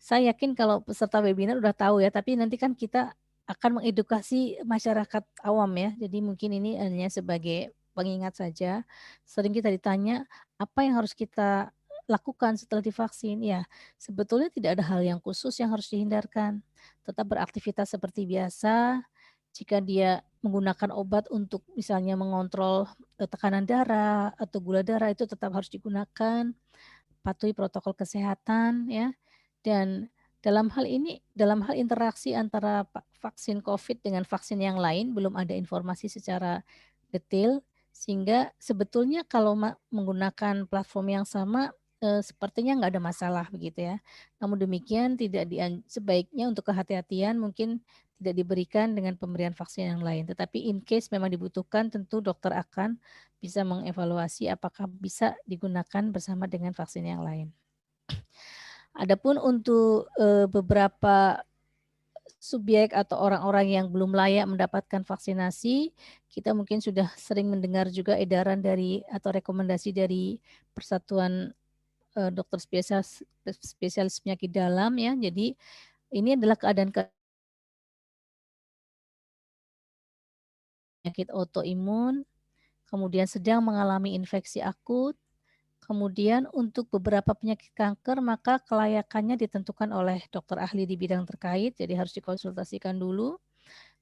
Saya yakin kalau peserta webinar udah tahu ya, tapi nanti kan kita akan mengedukasi masyarakat awam ya. Jadi mungkin ini hanya sebagai pengingat saja. Sering kita ditanya, apa yang harus kita lakukan setelah divaksin? Ya, sebetulnya tidak ada hal yang khusus yang harus dihindarkan. Tetap beraktivitas seperti biasa. Jika dia menggunakan obat untuk misalnya mengontrol tekanan darah atau gula darah itu tetap harus digunakan. Patuhi protokol kesehatan ya. Dan dalam hal ini, dalam hal interaksi antara vaksin COVID dengan vaksin yang lain belum ada informasi secara detail, sehingga sebetulnya kalau menggunakan platform yang sama, sepertinya nggak ada masalah begitu ya. Namun demikian sebaiknya untuk kehati-hatian mungkin tidak diberikan dengan pemberian vaksin yang lain. Tetapi in case memang dibutuhkan tentu dokter akan bisa mengevaluasi apakah bisa digunakan bersama dengan vaksin yang lain. Adapun untuk beberapa subjek atau orang-orang yang belum layak mendapatkan vaksinasi, kita mungkin sudah sering mendengar juga edaran dari atau rekomendasi dari Persatuan Dokter Spesialis Penyakit Dalam ya. Jadi ini adalah keadaan penyakit autoimun, kemudian sedang mengalami infeksi akut. Kemudian untuk beberapa penyakit kanker maka kelayakannya ditentukan oleh dokter ahli di bidang terkait, jadi harus dikonsultasikan dulu.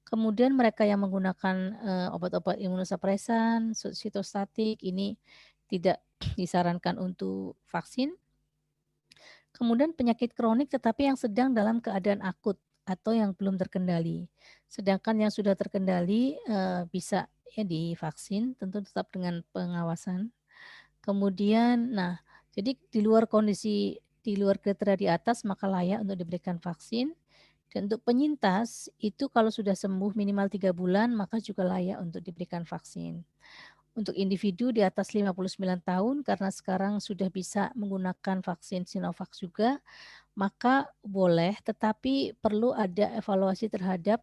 Kemudian mereka yang menggunakan obat-obat imunosupresan, sitostatik ini tidak disarankan untuk vaksin. Kemudian penyakit kronik tetapi yang sedang dalam keadaan akut atau yang belum terkendali. Sedangkan yang sudah terkendali bisa ya divaksin, tentu tetap dengan pengawasan. Kemudian, nah, jadi di luar kriteria di atas maka layak untuk diberikan vaksin. Dan untuk penyintas itu kalau sudah sembuh minimal 3 bulan maka juga layak untuk diberikan vaksin. Untuk individu di atas 59 tahun karena sekarang sudah bisa menggunakan vaksin Sinovac juga, maka boleh tetapi perlu ada evaluasi terhadap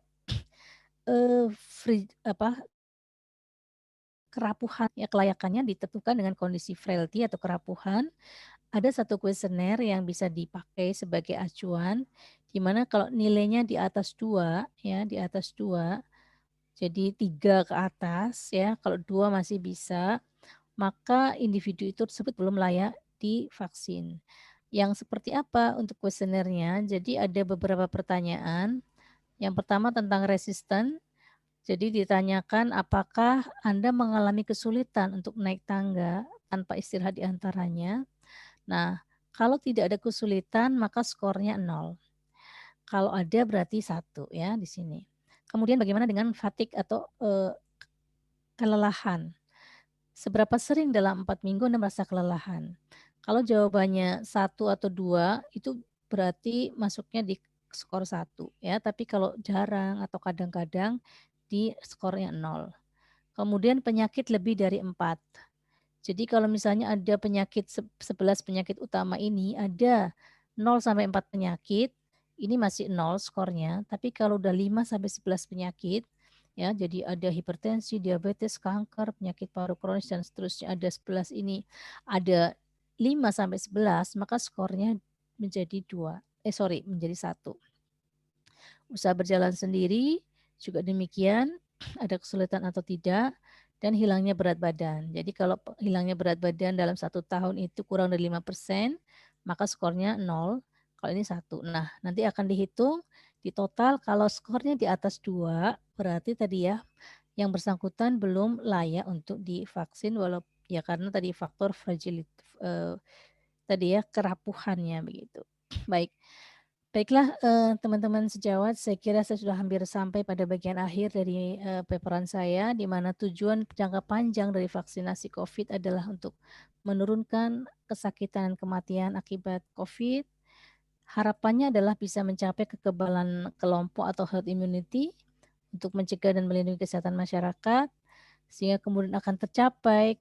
kerapuhan ya, kelayakannya ditentukan dengan kondisi frailty atau kerapuhan. Ada satu kuesioner yang bisa dipakai sebagai acuan, di mana kalau nilainya di atas 2 ya, di atas 2, jadi 3 ke atas ya, kalau 2 masih bisa, maka individu itu tersebut belum layak divaksin. Yang seperti apa untuk kuesionernya? Jadi ada beberapa pertanyaan. Yang pertama tentang resisten. Jadi ditanyakan apakah Anda mengalami kesulitan untuk naik tangga tanpa istirahat di antaranya. Nah, kalau tidak ada kesulitan maka skornya 0. Kalau ada berarti 1 ya di sini. Kemudian bagaimana dengan fatigue atau kelelahan? Seberapa sering dalam 4 minggu Anda merasa kelelahan? Kalau jawabannya 1 atau 2 itu berarti masuknya di skor 1 ya, tapi kalau jarang atau kadang-kadang di skornya 0. Kemudian penyakit lebih dari 4. Jadi kalau misalnya ada penyakit 11 penyakit utama ini ada 0 sampai 4 penyakit, ini masih 0 skornya, tapi kalau udah 5 sampai 11 penyakit ya, jadi ada hipertensi, diabetes, kanker, penyakit paru kronis dan seterusnya ada 11 ini, ada 5 sampai 11 maka skornya menjadi menjadi 1. Usaha berjalan sendiri juga demikian, ada kesulitan atau tidak, dan hilangnya berat badan. Jadi kalau hilangnya berat badan dalam 1 tahun itu kurang dari 5%, maka skornya 0, kalau ini 1. Nah, nanti akan dihitung di total kalau skornya di atas 2, berarti tadi ya, yang bersangkutan belum layak untuk divaksin ya karena tadi faktor fragility, tadi ya kerapuhannya begitu. Baik. Baiklah teman-teman sejawat, saya kira saya sudah hampir sampai pada bagian akhir dari paparan saya, di mana tujuan jangka panjang dari vaksinasi COVID adalah untuk menurunkan kesakitan dan kematian akibat COVID. Harapannya adalah bisa mencapai kekebalan kelompok atau herd immunity untuk mencegah dan melindungi kesehatan masyarakat, sehingga kemudian akan tercapai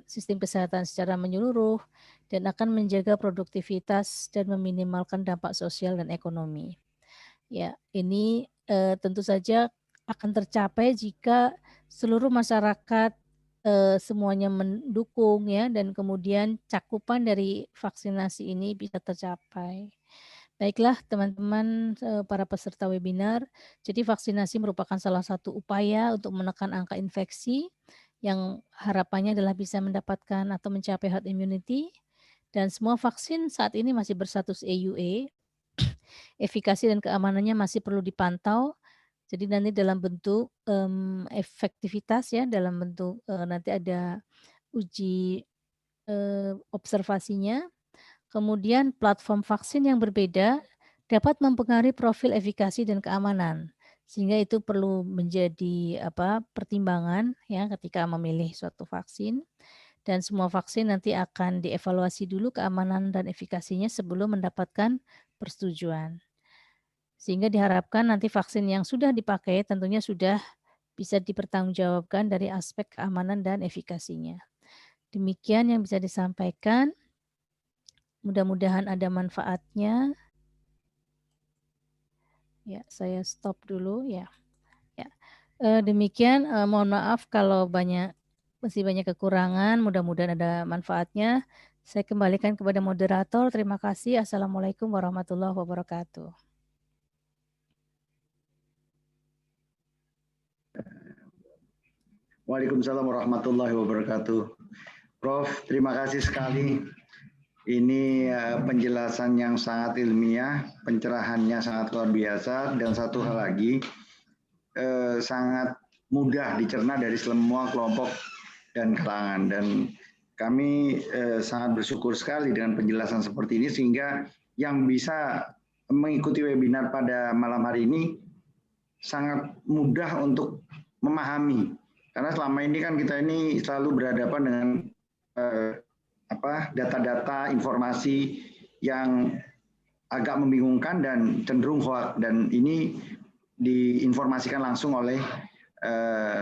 sistem kesehatan secara menyeluruh dan akan menjaga produktivitas dan meminimalkan dampak sosial dan ekonomi. Ya, ini tentu saja akan tercapai jika seluruh masyarakat semuanya mendukung ya, dan kemudian cakupan dari vaksinasi ini bisa tercapai. Baiklah teman-teman para peserta webinar, jadi vaksinasi merupakan salah satu upaya untuk menekan angka infeksi yang harapannya adalah bisa mendapatkan atau mencapai herd immunity, dan semua vaksin saat ini masih berstatus EUA, efikasi dan keamanannya masih perlu dipantau. Jadi nanti dalam bentuk efektivitas ya, dalam bentuk nanti ada uji observasinya. Kemudian platform vaksin yang berbeda dapat mempengaruhi profil efikasi dan keamanan, sehingga itu perlu menjadi pertimbangan ya ketika memilih suatu vaksin, dan semua vaksin nanti akan dievaluasi dulu keamanan dan efikasinya sebelum mendapatkan persetujuan. Sehingga diharapkan nanti vaksin yang sudah dipakai tentunya sudah bisa dipertanggungjawabkan dari aspek keamanan dan efikasinya. Demikian yang bisa disampaikan. Mudah-mudahan ada manfaatnya. Ya, saya stop dulu ya. Ya, demikian. Mohon maaf kalau masih banyak kekurangan. Mudah-mudahan ada manfaatnya. Saya kembalikan kepada moderator. Terima kasih. Assalamualaikum warahmatullahi wabarakatuh. Waalaikumsalam warahmatullahi wabarakatuh. Prof, terima kasih sekali. Ini penjelasan yang sangat ilmiah, pencerahannya sangat luar biasa, dan satu hal lagi, sangat mudah dicerna dari semua kelompok dan kalangan. Dan kami sangat bersyukur sekali dengan penjelasan seperti ini, sehingga yang bisa mengikuti webinar pada malam hari ini sangat mudah untuk memahami. Karena selama ini kan kita ini selalu berhadapan dengan data-data informasi yang agak membingungkan dan cenderung hoax, dan ini diinformasikan langsung oleh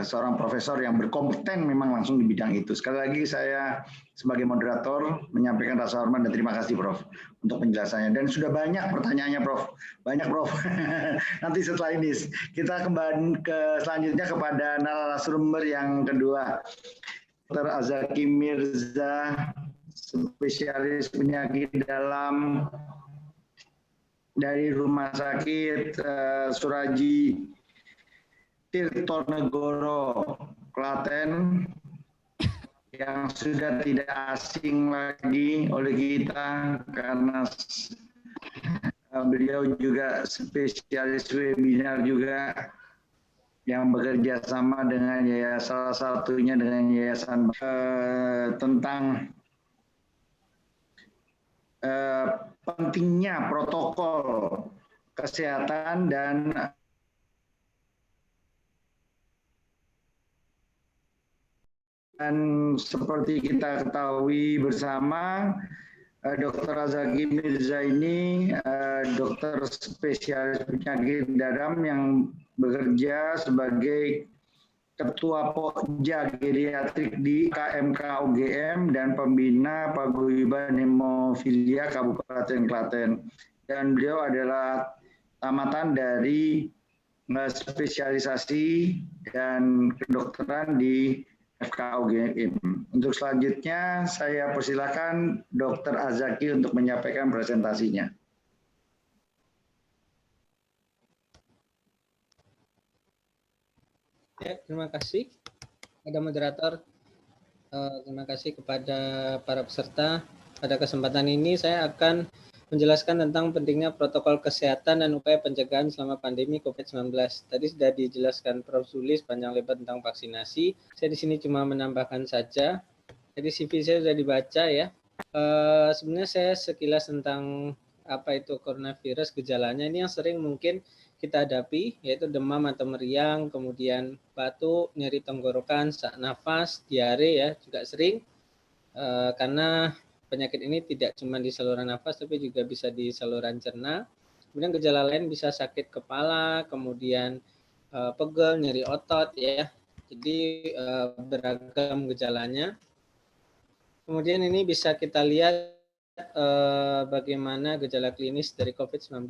seorang profesor yang berkompeten memang langsung di bidang itu. Sekali lagi saya sebagai moderator menyampaikan rasa hormat dan terima kasih Prof untuk penjelasannya. Dan sudah banyak pertanyaannya Prof. Banyak Prof. Nanti setelah ini kita kembali ke selanjutnya kepada narasumber yang kedua. Dr. Azaki Mirza, spesialis penyakit dalam dari Rumah Sakit Suraji Tirtonegoro, Klaten, yang sudah tidak asing lagi oleh kita karena beliau juga spesialis webinar juga yang bekerja sama dengan salah satunya dengan yayasan tentang pentingnya protokol kesehatan dan seperti kita ketahui bersama, Dr. Azaki Mirza ini dokter spesialis penyakit dalam yang bekerja sebagai Ketua Pokja Geriatrik di KMK UGM dan Pembina Paguyuban Hemofilia Kabupaten Klaten. Dan beliau adalah tamatan dari spesialisasi dan kedokteran di FKUGM. Untuk selanjutnya saya persilakan Dr. Azaki untuk menyampaikan presentasinya. Ya, terima kasih kepada moderator. Terima kasih kepada para peserta. Pada kesempatan ini saya akan menjelaskan tentang pentingnya protokol kesehatan dan upaya pencegahan selama pandemi COVID-19. Tadi sudah dijelaskan Prof. Sulis panjang lebar tentang vaksinasi. Saya di sini cuma menambahkan saja. Jadi CV saya sudah dibaca ya. Sebenarnya saya sekilas tentang apa itu coronavirus, gejalanya ini yang sering mungkin kita hadapi, yaitu demam atau meriang, kemudian batuk, nyeri tenggorokan, sesak nafas, diare ya juga sering, karena penyakit ini tidak cuma di saluran nafas tapi juga bisa di saluran cerna. Kemudian gejala lain bisa sakit kepala, kemudian pegel, nyeri otot ya. Jadi beragam gejalanya. Kemudian ini bisa kita lihat bagaimana gejala klinis dari COVID-19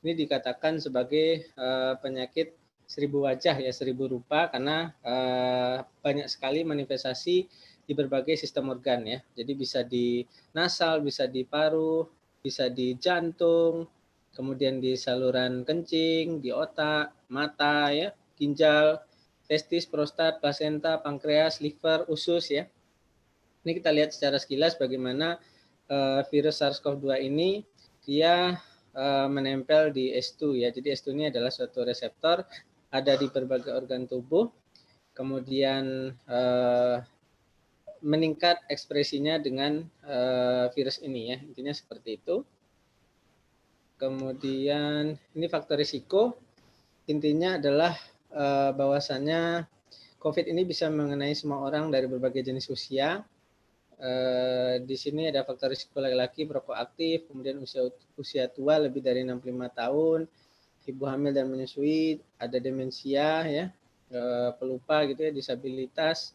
ini dikatakan sebagai penyakit 1000 wajah ya, 1000 rupa, karena banyak sekali manifestasi di berbagai sistem organ ya. Jadi bisa di nasal, bisa di paru, bisa di jantung, kemudian di saluran kencing, di otak, mata, ya, ginjal, testis, prostat, plasenta, pankreas, liver, usus, ya. Ini kita lihat secara sekilas bagaimana virus SARS-CoV-2 ini dia menempel di S2, ya. Jadi S2 ini adalah suatu reseptor ada di berbagai organ tubuh, kemudian meningkat ekspresinya dengan virus ini, ya. Intinya seperti itu. Kemudian ini faktor risiko, intinya adalah bahwasannya COVID ini bisa mengenai semua orang dari berbagai jenis usia. Di sini ada faktor risiko laki-laki, perokok aktif, kemudian usia tua lebih dari 65 tahun, ibu hamil dan menyusui, ada demensia, ya, pelupa gitu ya, disabilitas,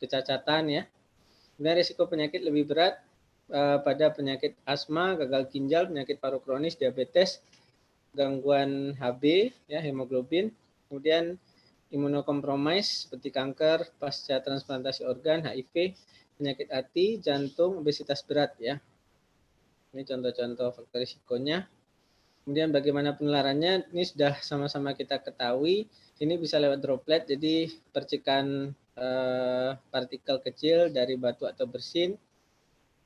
kecacatan, ya. Kemudian risiko penyakit lebih berat pada penyakit asma, gagal ginjal, penyakit paru kronis, diabetes, gangguan HB, ya, hemoglobin, kemudian imunokompromis seperti kanker, pasca transplantasi organ, HIV, penyakit hati, jantung, obesitas berat, ya. Ini contoh-contoh faktor risikonya. Kemudian bagaimana penularannya, ini sudah sama-sama kita ketahui, ini bisa lewat droplet, jadi percikan partikel kecil dari batu atau bersin,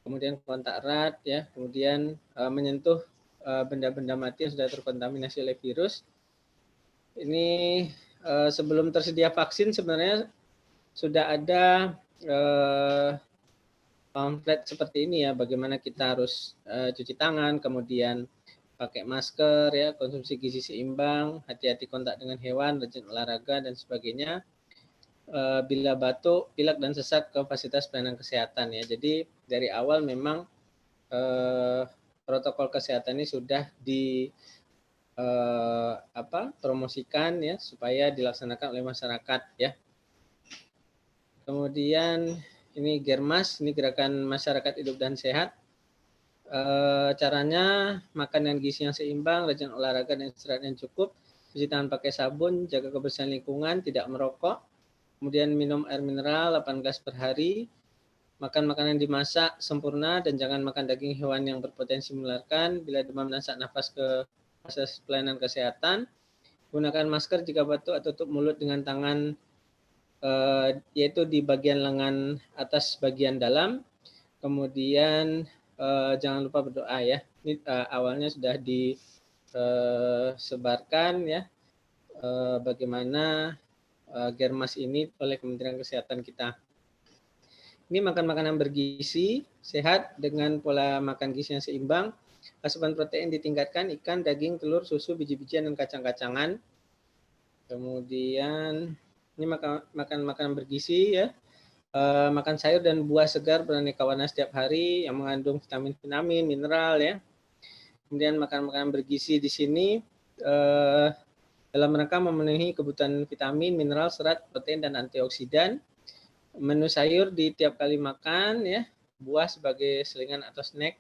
kemudian kontak erat, ya, kemudian menyentuh benda-benda mati yang sudah terkontaminasi oleh virus. Ini sebelum tersedia vaksin sebenarnya sudah ada pamflet seperti ini, ya, bagaimana kita harus cuci tangan, kemudian pakai masker, ya, konsumsi gizi seimbang, hati-hati kontak dengan hewan, rajin olahraga dan sebagainya. Bila batuk, pilek dan sesak ke fasilitas pelayanan kesehatan, ya. Jadi dari awal memang protokol kesehatan ini sudah promosikan, ya, supaya dilaksanakan oleh masyarakat, ya. Kemudian ini Germas, ini gerakan masyarakat hidup dan sehat. Caranya makan dengan gizi yang seimbang, rajin olahraga dan istirahat yang cukup, cuci tangan pakai sabun, jaga kebersihan lingkungan, tidak merokok, kemudian minum air mineral 8 gelas per hari, makan makanan dimasak sempurna dan jangan makan daging hewan yang berpotensi menularkan. Bila demam dan sesak nafas ke fasilitas pelayanan kesehatan, gunakan masker jika batuk atau tutup mulut dengan tangan, yaitu di bagian lengan atas bagian dalam. Kemudian jangan lupa berdoa, ya. Ini awalnya sudah disebarkan, ya, bagaimana Germas ini oleh Kementerian Kesehatan kita. Ini makan makanan bergizi, sehat dengan pola makan gizi yang seimbang. Asupan protein ditingkatkan, ikan, daging, telur, susu, biji-bijian, dan kacang-kacangan. Kemudian ini makan makanan bergizi, ya. Makan sayur dan buah segar beraneka warna setiap hari yang mengandung vitamin-vitamin, mineral, ya. Kemudian makan makanan bergizi di sini dalam rangka memenuhi kebutuhan vitamin, mineral, serat, protein, dan antioksidan. Menu sayur di tiap kali makan, ya, buah sebagai selingan atau snack,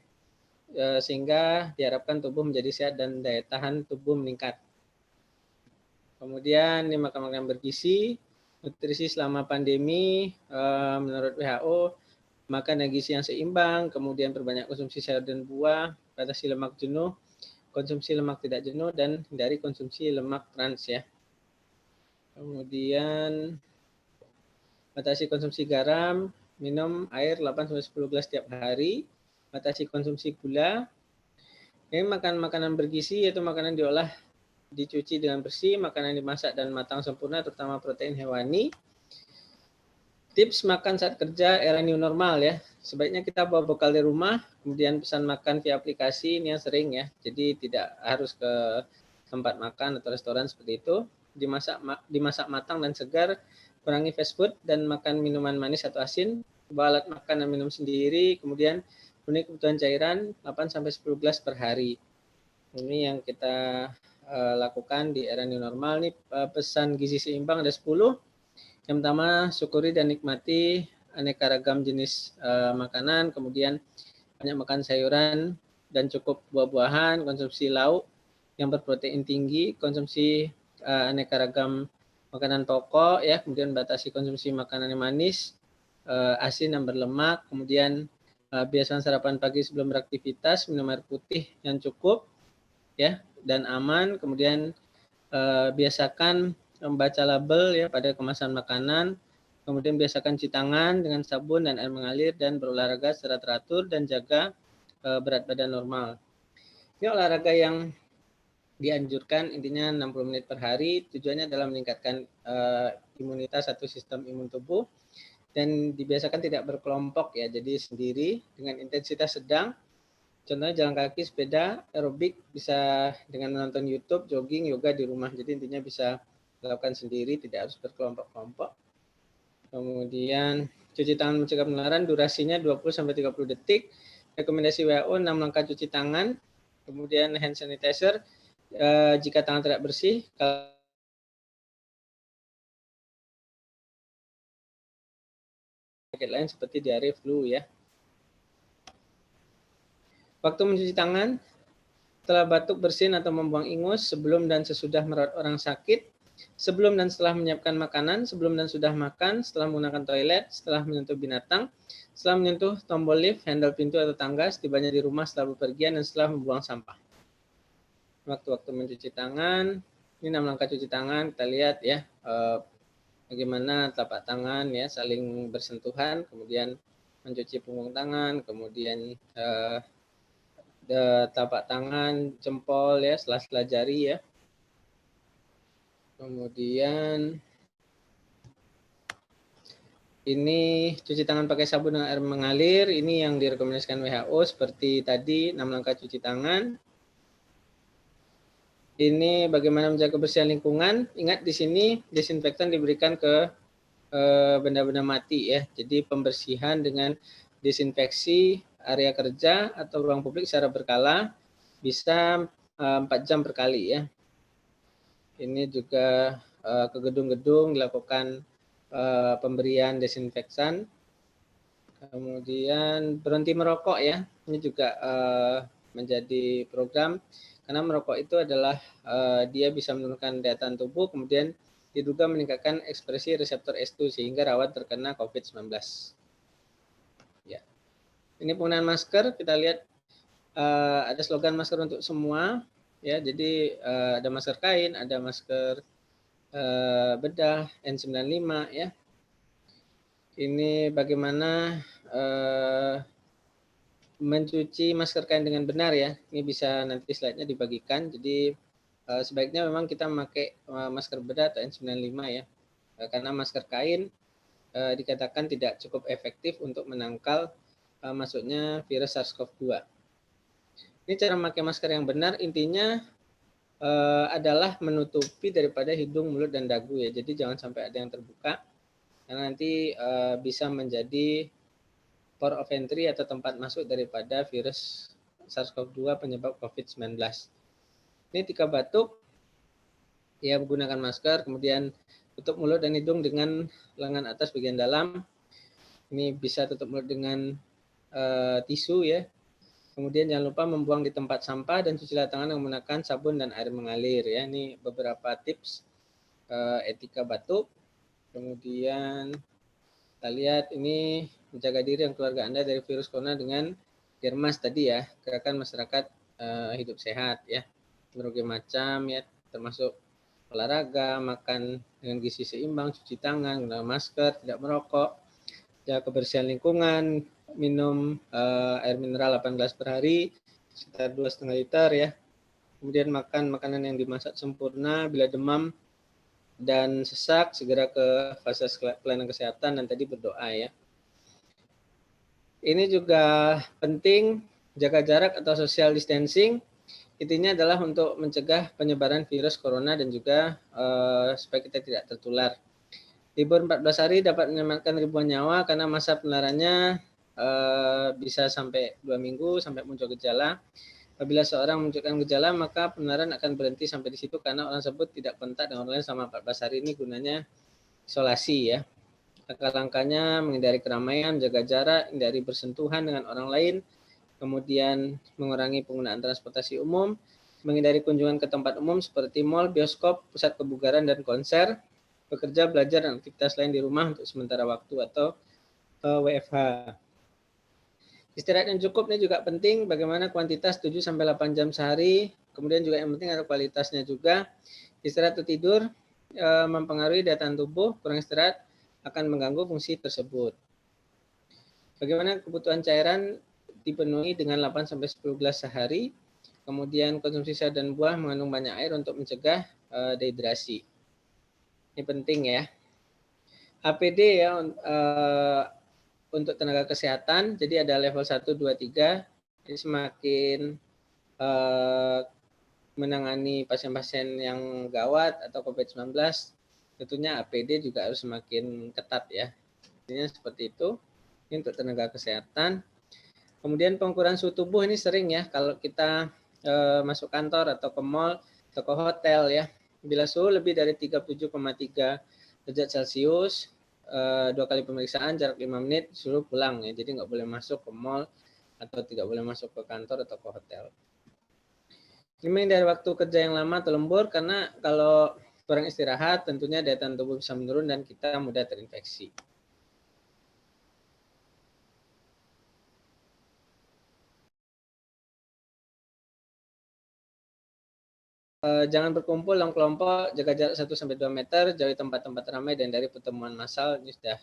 sehingga diharapkan tubuh menjadi sehat dan daya tahan tubuh meningkat. Kemudian ini makan makanan bergizi, nutrisi selama pandemi, menurut WHO, makan dengan gizi yang seimbang, kemudian perbanyak konsumsi sayur dan buah, batasi lemak jenuh, konsumsi lemak tidak jenuh, dan hindari konsumsi lemak trans, ya. Kemudian batasi konsumsi garam, minum air 8-10 gelas setiap hari, batasi konsumsi gula. Ini makan makanan bergizi, yaitu makanan diolah, dicuci dengan bersih, makanan dimasak dan matang sempurna, terutama protein hewani. Tips makan saat kerja era new normal, ya. Sebaiknya kita bawa bekal di rumah, kemudian pesan makan via aplikasi, ini yang sering, ya. Jadi tidak harus ke tempat makan atau restoran seperti itu. Dimasak matang dan segar, kurangi fast food dan makan minuman manis atau asin, bawa alat makan dan minum sendiri, kemudian penuhi kebutuhan cairan 8-10 gelas per hari. Ini yang kita lakukan di era new normal. Nih pesan gizi seimbang ada 10. Yang pertama, syukuri dan nikmati aneka ragam jenis makanan, kemudian banyak makan sayuran dan cukup buah-buahan, konsumsi lauk yang berprotein tinggi, konsumsi aneka ragam makanan pokok, ya, kemudian batasi konsumsi makanan yang manis, asin dan berlemak, kemudian biasakan sarapan pagi sebelum beraktivitas, minum air putih yang cukup ya dan aman. Kemudian biasakan membaca label ya pada kemasan makanan. Kemudian biasakan cuci tangan dengan sabun dan air mengalir dan berolahraga secara teratur dan jaga berat badan normal. Ini olahraga yang dianjurkan intinya 60 menit per hari. Tujuannya adalah meningkatkan imunitas atau sistem imun tubuh dan dibiasakan tidak berkelompok ya, jadi sendiri dengan intensitas sedang. Contohnya jalan kaki, sepeda, aerobik, bisa dengan menonton YouTube, jogging, yoga di rumah. Jadi intinya bisa dilakukan sendiri, tidak harus berkelompok-kelompok. Kemudian cuci tangan mencegah penularan, durasinya 20-30 detik. Rekomendasi WHO 6 langkah cuci tangan. Kemudian hand sanitizer jika tangan tidak bersih. Penyakit lain seperti diare, flu ya. Waktu mencuci tangan, setelah batuk, bersin atau membuang ingus, sebelum dan sesudah merawat orang sakit, sebelum dan setelah menyiapkan makanan, sebelum dan sudah makan, setelah menggunakan toilet, setelah menyentuh binatang, setelah menyentuh tombol lift, handle pintu atau tangga, setibanya di rumah setelah bepergian, dan setelah membuang sampah. Waktu-waktu mencuci tangan, ini 6 langkah cuci tangan, kita lihat ya bagaimana telapak tangan ya saling bersentuhan, kemudian mencuci punggung tangan, kemudian telapak tangan, jempol ya, sela-sela jari ya. Kemudian ini cuci tangan pakai sabun dengan air mengalir, ini yang direkomendasikan WHO seperti tadi 6 langkah cuci tangan. Ini bagaimana menjaga kebersihan lingkungan. Ingat di sini desinfektan diberikan ke benda-benda mati ya. Jadi pembersihan dengan desinfeksi area kerja atau ruang publik secara berkala bisa 4 jam per kali ya. Ini juga ke gedung-gedung dilakukan pemberian desinfektan. Kemudian berhenti merokok ya. Ini juga menjadi program karena merokok itu adalah dia bisa menurunkan daya tahan tubuh, kemudian diduga meningkatkan ekspresi reseptor S2 sehingga rawan terkena COVID-19. Ya. Ini penggunaan masker, kita lihat ada slogan masker untuk semua ya. Jadi ada masker kain, ada masker bedah N95 ya. Ini bagaimana mencuci masker kain dengan benar ya. Ini bisa nanti slide-nya dibagikan. Jadi sebaiknya memang kita memakai masker bedah atau N95 ya. Karena masker kain dikatakan tidak cukup efektif untuk menangkal masuknya virus SARS-CoV-2. Ini cara memakai masker yang benar intinya adalah menutupi daripada hidung, mulut, dan dagu ya. Jadi jangan sampai ada yang terbuka karena nanti bisa menjadi port of entry atau tempat masuk daripada virus SARS-CoV-2 penyebab COVID-19. Ini ketika batuk, ya menggunakan masker, kemudian tutup mulut dan hidung dengan lengan atas bagian dalam. Ini bisa tutup mulut dengan tisu ya. Kemudian jangan lupa membuang di tempat sampah dan cucilah tangan menggunakan sabun dan air mengalir ya. Ini beberapa tips etika batuk. Kemudian kita lihat ini menjaga diri dan keluarga Anda dari virus corona dengan Germas tadi ya, gerakan masyarakat hidup sehat ya, berbagai macam ya, termasuk olahraga, makan dengan gizi seimbang, cuci tangan, gunakan masker, tidak merokok, jaga kebersihan lingkungan, minum air mineral 8 gelas per hari, sekitar 2,5 liter ya. Kemudian makan makanan yang dimasak sempurna, bila demam dan sesak segera ke fasilitas pelayanan kesehatan dan tadi berdoa ya. Ini juga penting jaga jarak atau social distancing. Intinya adalah untuk mencegah penyebaran virus corona dan juga supaya kita tidak tertular. Libur 14 hari dapat menyelamatkan ribuan nyawa karena masa penularannya bisa sampai 2 minggu sampai muncul gejala. Apabila seorang menunjukkan gejala, maka penularan akan berhenti sampai di situ karena orang tersebut tidak kontak dengan orang lain selama 14 hari. Ini gunanya isolasi ya. Langkah-langkahnya menghindari keramaian, jaga jarak, hindari bersentuhan dengan orang lain, kemudian mengurangi penggunaan transportasi umum, menghindari kunjungan ke tempat umum seperti mal, bioskop, pusat kebugaran, dan konser, bekerja, belajar, dan aktivitas lain di rumah untuk sementara waktu atau WFH. Istirahat yang cukup ini juga penting, bagaimana kuantitas 7-8 jam sehari, kemudian juga yang penting ada kualitasnya juga. Istirahat atau tidur mempengaruhi daya tahan tubuh, kurang istirahat akan mengganggu fungsi tersebut. Bagaimana kebutuhan cairan dipenuhi dengan 8-10 gelas sehari, kemudian konsumsi sayur dan buah mengandung banyak air untuk mencegah dehidrasi. Ini penting ya. APD ya untuk tenaga kesehatan, jadi ada level 1, 2, 3, ini semakin menangani pasien-pasien yang gawat atau COVID-19, tentunya APD juga harus semakin ketat ya. Intinya seperti itu, ini untuk tenaga kesehatan. Kemudian pengukuran suhu tubuh ini sering ya, kalau kita masuk kantor atau ke mall atau ke hotel ya, bila suhu lebih dari 37,3 derajat Celcius, 2 kali pemeriksaan jarak 5 menit suruh pulang ya, jadi nggak boleh masuk ke mall atau tidak boleh masuk ke kantor atau ke hotel. Ini dari waktu kerja yang lama atau lembur, karena kalau kurang istirahat tentunya daya tahan tubuh bisa menurun dan kita mudah terinfeksi. Jangan berkumpul dalam kelompok, jaga jarak 1-2 meter, jauhi tempat-tempat ramai dan dari pertemuan massal. Ini sudah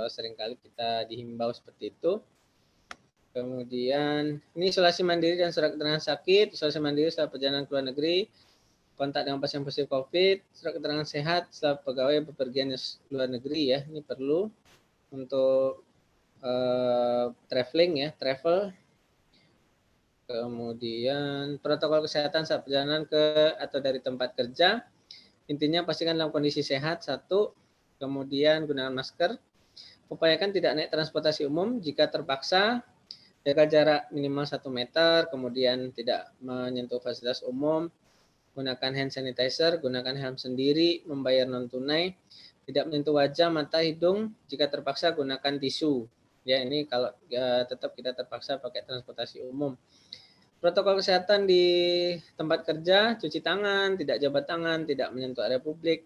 seringkali kita dihimbau seperti itu. Kemudian ini isolasi mandiri dan surat keterangan sakit. Isolasi mandiri setelah perjalanan ke luar negeri, kontak dengan pasien positif COVID, surat keterangan sehat setelah pegawai bepergian ke luar negeri ya. Ini perlu untuk traveling ya, travel. Kemudian protokol kesehatan saat perjalanan ke atau dari tempat kerja. Intinya pastikan dalam kondisi sehat, 1. Kemudian gunakan masker. Upayakan tidak naik transportasi umum jika terpaksa. Jaga jarak minimal 1 meter. Kemudian tidak menyentuh fasilitas umum. Gunakan hand sanitizer. Gunakan helm sendiri. Membayar non tunai. Tidak menyentuh wajah, mata, hidung. Jika terpaksa gunakan tisu. Ya, ini kalau tetap kita terpaksa pakai transportasi umum. Protokol kesehatan di tempat kerja, cuci tangan, tidak jabat tangan, tidak menyentuh area publik,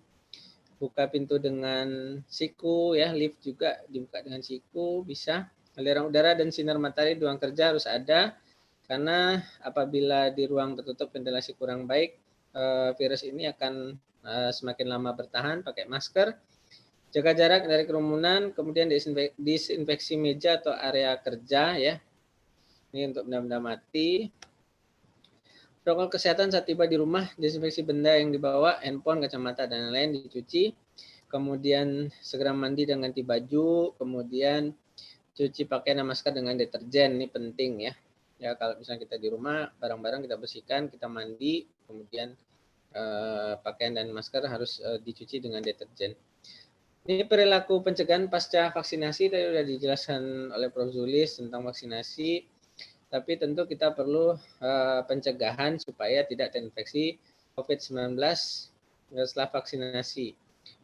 buka pintu dengan siku, ya, lift juga dibuka dengan siku, bisa. Aliran udara dan sinar matahari di ruang kerja harus ada, karena apabila di ruang tertutup ventilasi kurang baik, virus ini akan semakin lama bertahan. Pakai masker, jaga jarak dari kerumunan, kemudian disinfeksi meja atau area kerja, ya. Ini untuk benda-benda mati. Protokol kesehatan saat tiba di rumah, desinfeksi benda yang dibawa, handphone, kacamata, dan lain-lain dicuci. Kemudian segera mandi dan ganti baju. Kemudian cuci pakaian dan masker dengan deterjen. Ini penting ya. Ya, kalau misalnya kita di rumah, barang-barang kita bersihkan, kita mandi, kemudian pakaian dan masker harus dicuci dengan deterjen. Ini perilaku pencegahan pasca vaksinasi, tadi sudah dijelaskan oleh Prof. Zulis tentang vaksinasi. Tapi tentu kita perlu pencegahan supaya tidak terinfeksi COVID-19 setelah vaksinasi.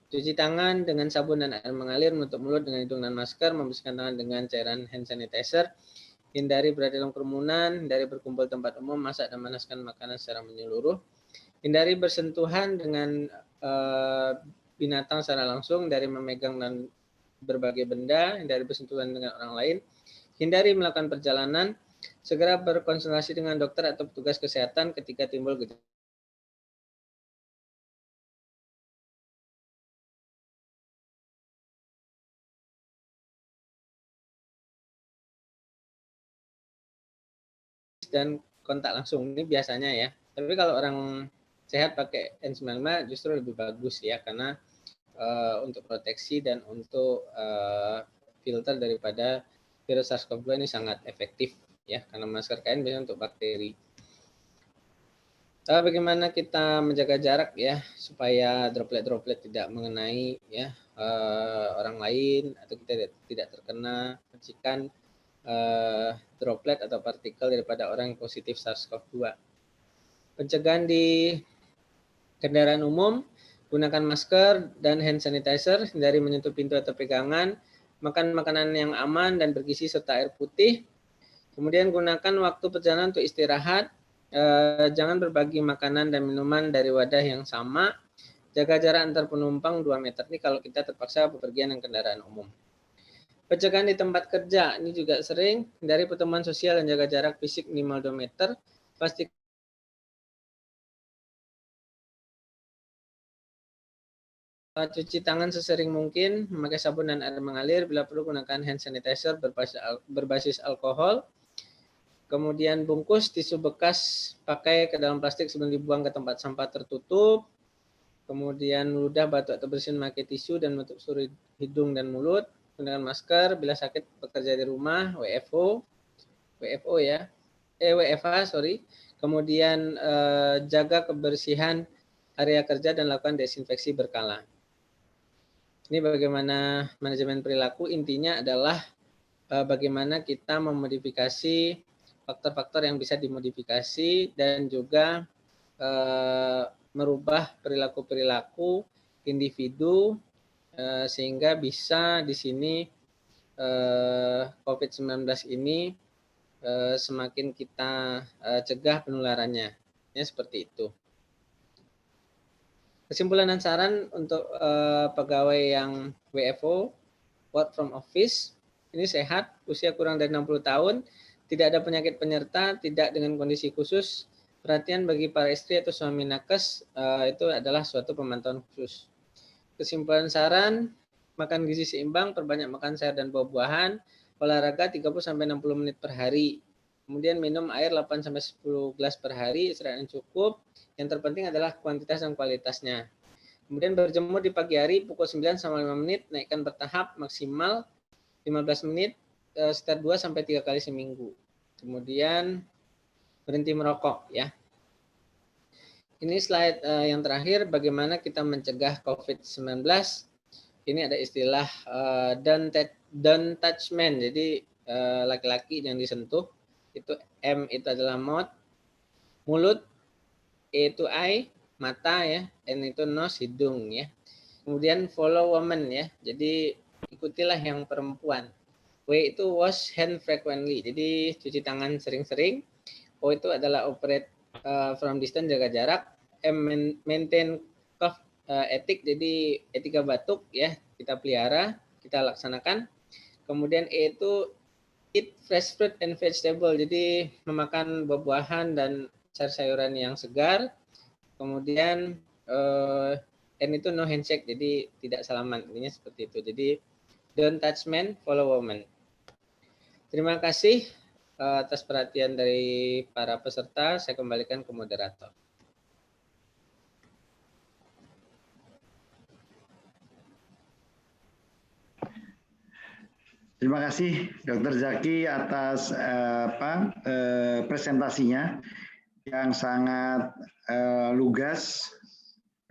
Cuci tangan dengan sabun dan air mengalir, menutup mulut dengan hidung dan masker, membersihkan tangan dengan cairan hand sanitizer, hindari berada dalam kerumunan, hindari berkumpul tempat umum, masak dan manaskan makanan secara menyeluruh, hindari bersentuhan dengan binatang secara langsung, dari memegang dan berbagai benda, hindari bersentuhan dengan orang lain, hindari melakukan perjalanan, segera berkonsultasi dengan dokter atau petugas kesehatan ketika timbul gejala. Dan kontak langsung, ini biasanya ya. Tapi kalau orang sehat pakai N95 justru lebih bagus ya, karena untuk proteksi dan untuk filter daripada virus SARS-CoV-2 ini sangat efektif ya, karena masker kain biasanya untuk bakteri. Bagaimana kita menjaga jarak ya, supaya droplet-droplet tidak mengenai ya orang lain, atau kita tidak terkena percikan droplet atau partikel daripada orang yang positif SARS-CoV-2. Pencegahan di kendaraan umum, gunakan masker dan hand sanitizer, hindari menyentuh pintu atau pegangan, makan makanan yang aman dan bergizi serta air putih. Kemudian gunakan waktu perjalanan untuk istirahat, jangan berbagi makanan dan minuman dari wadah yang sama, jaga jarak antar penumpang 2 meter, ini kalau kita terpaksa bepergian dengan kendaraan umum. Pencegahan di tempat kerja ini juga sering, hindari pertemuan sosial dan jaga jarak fisik minimal 2 meter. Pastikan cuci tangan sesering mungkin, memakai sabun dan air mengalir, bila perlu gunakan hand sanitizer berbasis alkohol. Kemudian bungkus tisu bekas pakai ke dalam plastik sebelum dibuang ke tempat sampah tertutup. Kemudian ludah, batuk atau bersin memakai tisu dan menutup seluruh hidung dan mulut. Gunakan masker bila sakit bekerja di rumah, WFH sorry. Kemudian jaga kebersihan area kerja dan lakukan desinfeksi berkala. Ini bagaimana manajemen perilaku, intinya adalah bagaimana kita memodifikasi faktor-faktor yang bisa dimodifikasi dan juga merubah perilaku-perilaku individu sehingga bisa di sini COVID-19 ini semakin kita cegah penularannya. Ya, seperti itu. Kesimpulan dan saran untuk pegawai yang WFO, work from office, ini sehat, usia kurang dari 60 tahun, tidak ada penyakit penyerta, tidak dengan kondisi khusus. Perhatian bagi para istri atau suami nakes itu adalah suatu pemantauan khusus. Kesimpulan saran, makan gizi seimbang, perbanyak makan sayur dan buah-buahan, olahraga 30-60 menit per hari. Kemudian minum air 8-10 gelas per hari, istirahat yang cukup. Yang terpenting adalah kuantitas dan kualitasnya. Kemudian berjemur di pagi hari pukul 9-5 menit, naikkan bertahap maksimal 15 menit sekitar 2-3 kali seminggu. Kemudian berhenti merokok ya. Ini slide yang terakhir, bagaimana kita mencegah COVID-19. Ini ada istilah don't touch men, jadi laki-laki yang disentuh. Itu M itu adalah mouth, mulut, E itu eye, mata ya, N itu nose, hidung ya. Kemudian follow woman ya, jadi ikutilah yang perempuan. W itu wash hand frequently, jadi cuci tangan sering-sering. O itu adalah operate from distance, jaga jarak. M maintain cough etik, jadi etika batuk ya, kita pelihara, kita laksanakan. Kemudian E itu eat fresh fruit and vegetable, jadi memakan buah-buahan dan sayur-sayuran yang segar. Kemudian N itu no handshake, jadi tidak salaman, intinya seperti itu. Jadi don't touch men, follow woman. Terima kasih atas perhatian dari para peserta. Saya kembalikan ke moderator. Terima kasih Dr. Zaki atas presentasinya yang sangat lugas.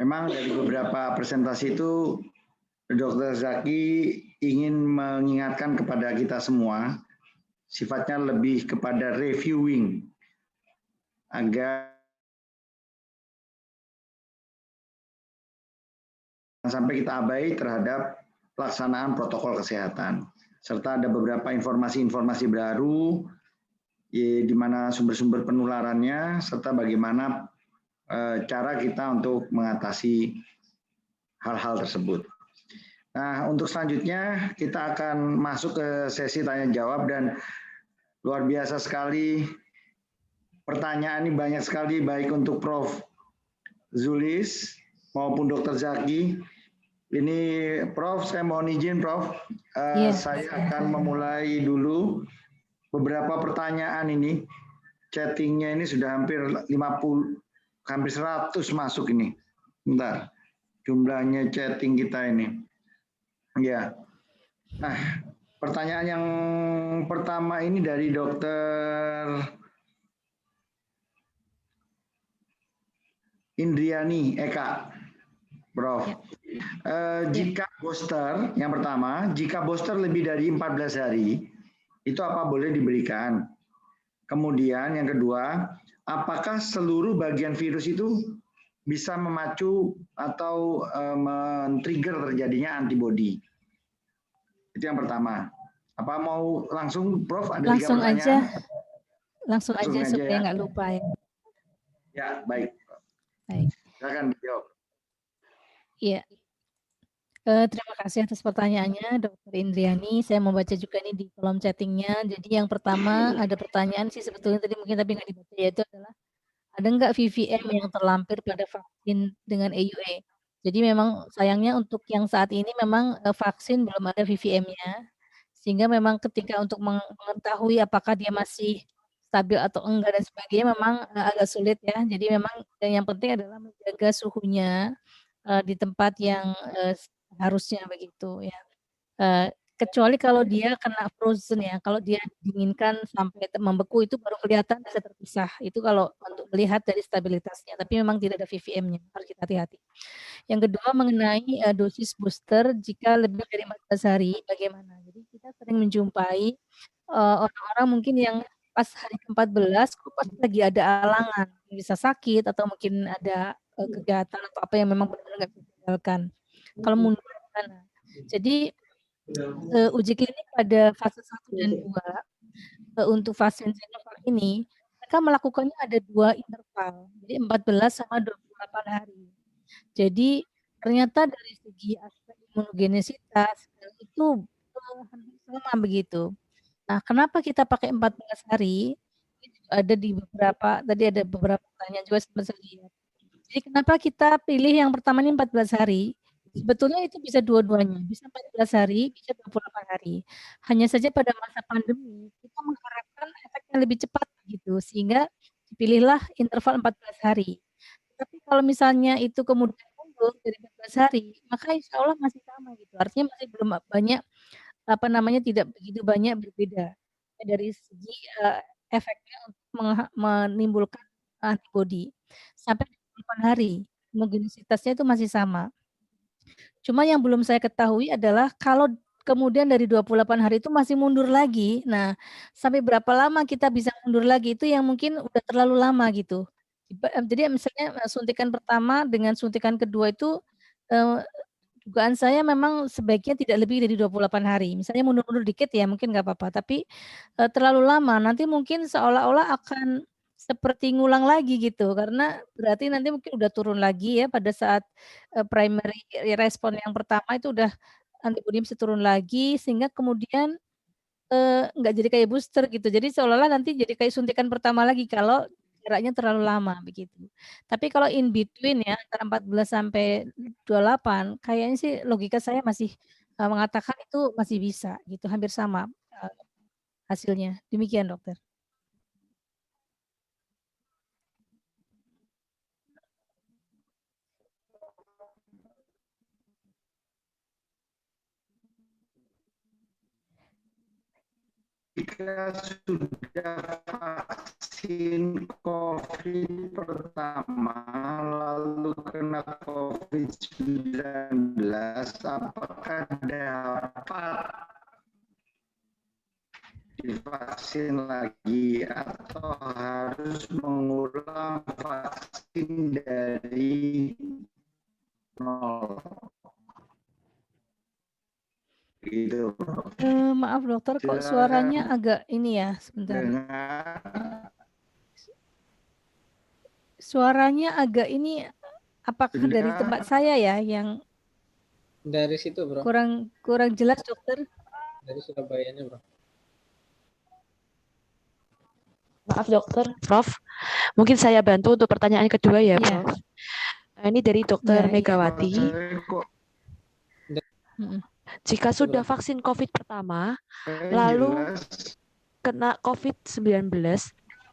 Memang dari beberapa presentasi itu Dr. Zaki ingin mengingatkan kepada kita semua, sifatnya lebih kepada reviewing agar sampai kita abai terhadap pelaksanaan protokol kesehatan. Serta ada beberapa informasi-informasi baru di mana sumber-sumber penularannya, serta bagaimana cara kita untuk mengatasi hal-hal tersebut. Nah, untuk selanjutnya kita akan masuk ke sesi tanya jawab, dan luar biasa sekali pertanyaan ini, banyak sekali baik untuk Prof. Zulis maupun Dr. Zaki. Ini Prof, saya mohon izin Prof, saya akan memulai dulu beberapa pertanyaan ini. Chattingnya ini sudah hampir 50, hampir 100 masuk ini. Bentar, jumlahnya chatting kita ini. Ya, nah pertanyaan yang pertama ini dari Dr. Indriani Eka, Prof. Jika booster, yang pertama, jika booster lebih dari 14 hari, itu apa boleh diberikan? Kemudian yang kedua, apakah seluruh bagian virus itu bisa memacu atau men-trigger terjadinya antibodi? Itu yang pertama. Apa mau langsung, Prof? Ada langsung 3 pertanyaan. Langsung aja supaya nggak lupa ya. Ya, baik. Baik. Silakan dijawab. Iya. Terima kasih atas pertanyaannya, Dr. Indriani. Saya membaca juga ini di kolom chattingnya. Jadi yang pertama ada pertanyaan sih sebetulnya tadi mungkin tapi nggak dibaca, yaitu adalah ada nggak VVM yang terlampir pada vaksin dengan EUA? Jadi memang sayangnya untuk yang saat ini memang vaksin belum ada VVM-nya, sehingga memang ketika untuk mengetahui apakah dia masih stabil atau enggak dan sebagainya memang agak sulit ya. Jadi memang yang penting adalah menjaga suhunya di tempat yang harusnya begitu ya. Kecuali kalau dia kena frozen ya, kalau dia dinginkan sampai membeku itu baru kelihatan bisa terpisah. Itu kalau untuk melihat dari stabilitasnya, tapi memang tidak ada VVM-nya, harus kita hati-hati. Yang kedua mengenai dosis booster jika lebih dari 14 hari, bagaimana? Jadi kita sering menjumpai orang-orang mungkin yang pas hari ke-14 kok pas lagi ada halangan, bisa sakit atau mungkin ada kegiatan atau apa yang memang benar-benar nggak bisa diandalkan. Kalau mundur gimana? Jadi uji klinik pada fase 1 dan 2 untuk vaksin Sinovac ini, mereka melakukannya ada 2 interval, jadi 14 sama 28 hari. Jadi ternyata dari segi aspek imunogenisitas itu hampir sama begitu. Nah, kenapa kita pakai 14 hari? Ada di beberapa, tadi ada beberapa pertanyaan juga sempat saya lihat. Jadi kenapa kita pilih yang pertama ini 14 hari? Sebetulnya itu bisa dua-duanya, bisa 14 hari, bisa 28 hari. Hanya saja pada masa pandemi, kita mengharapkan efeknya lebih cepat gitu, sehingga dipilihlah interval 14 hari. Tapi kalau misalnya itu kemudian mundur dari 14 hari, maka insya Allah masih sama gitu. Artinya masih belum banyak, apa namanya, tidak begitu banyak berbeda dari segi efeknya untuk menimbulkan antibodi. Sampai 28 hari, imunogenisitasnya itu masih sama. Cuma yang belum saya ketahui adalah kalau kemudian dari 28 hari itu masih mundur lagi, nah sampai berapa lama kita bisa mundur lagi itu yang mungkin udah terlalu lama gitu. Jadi misalnya suntikan pertama dengan suntikan kedua itu, dugaan saya memang sebaiknya tidak lebih dari 28 hari. Misalnya mundur-mundur dikit ya mungkin nggak apa-apa, tapi, terlalu lama nanti mungkin seolah-olah akan seperti ngulang lagi gitu, karena berarti nanti mungkin udah turun lagi ya pada saat, primary respon yang pertama itu udah antibodi bisa turun lagi sehingga kemudian, nggak jadi kayak booster gitu. Jadi seolah-olah nanti jadi kayak suntikan pertama lagi kalau jaraknya terlalu lama begitu. Tapi kalau in between ya antara 14 sampai 28 kayaknya sih logika saya masih, mengatakan itu masih bisa gitu, hampir sama, hasilnya. Demikian dokter. Jika sudah vaksin COVID pertama lalu kena COVID-19, apakah dapat divaksin lagi atau harus mengulang vaksin dari nol? Gitu. Maaf dokter, kok suaranya agak ini ya, sebentar. Suaranya agak ini, apakah dari tempat saya ya yang Dari situ, Bro. kurang jelas, dokter? Dari Surabayanya, Bro. Maaf dokter, Prof. Mungkin saya bantu untuk pertanyaan kedua ya, Prof. Ini dari Dokter Megawati. Jika sudah vaksin COVID pertama, lalu kena COVID-19,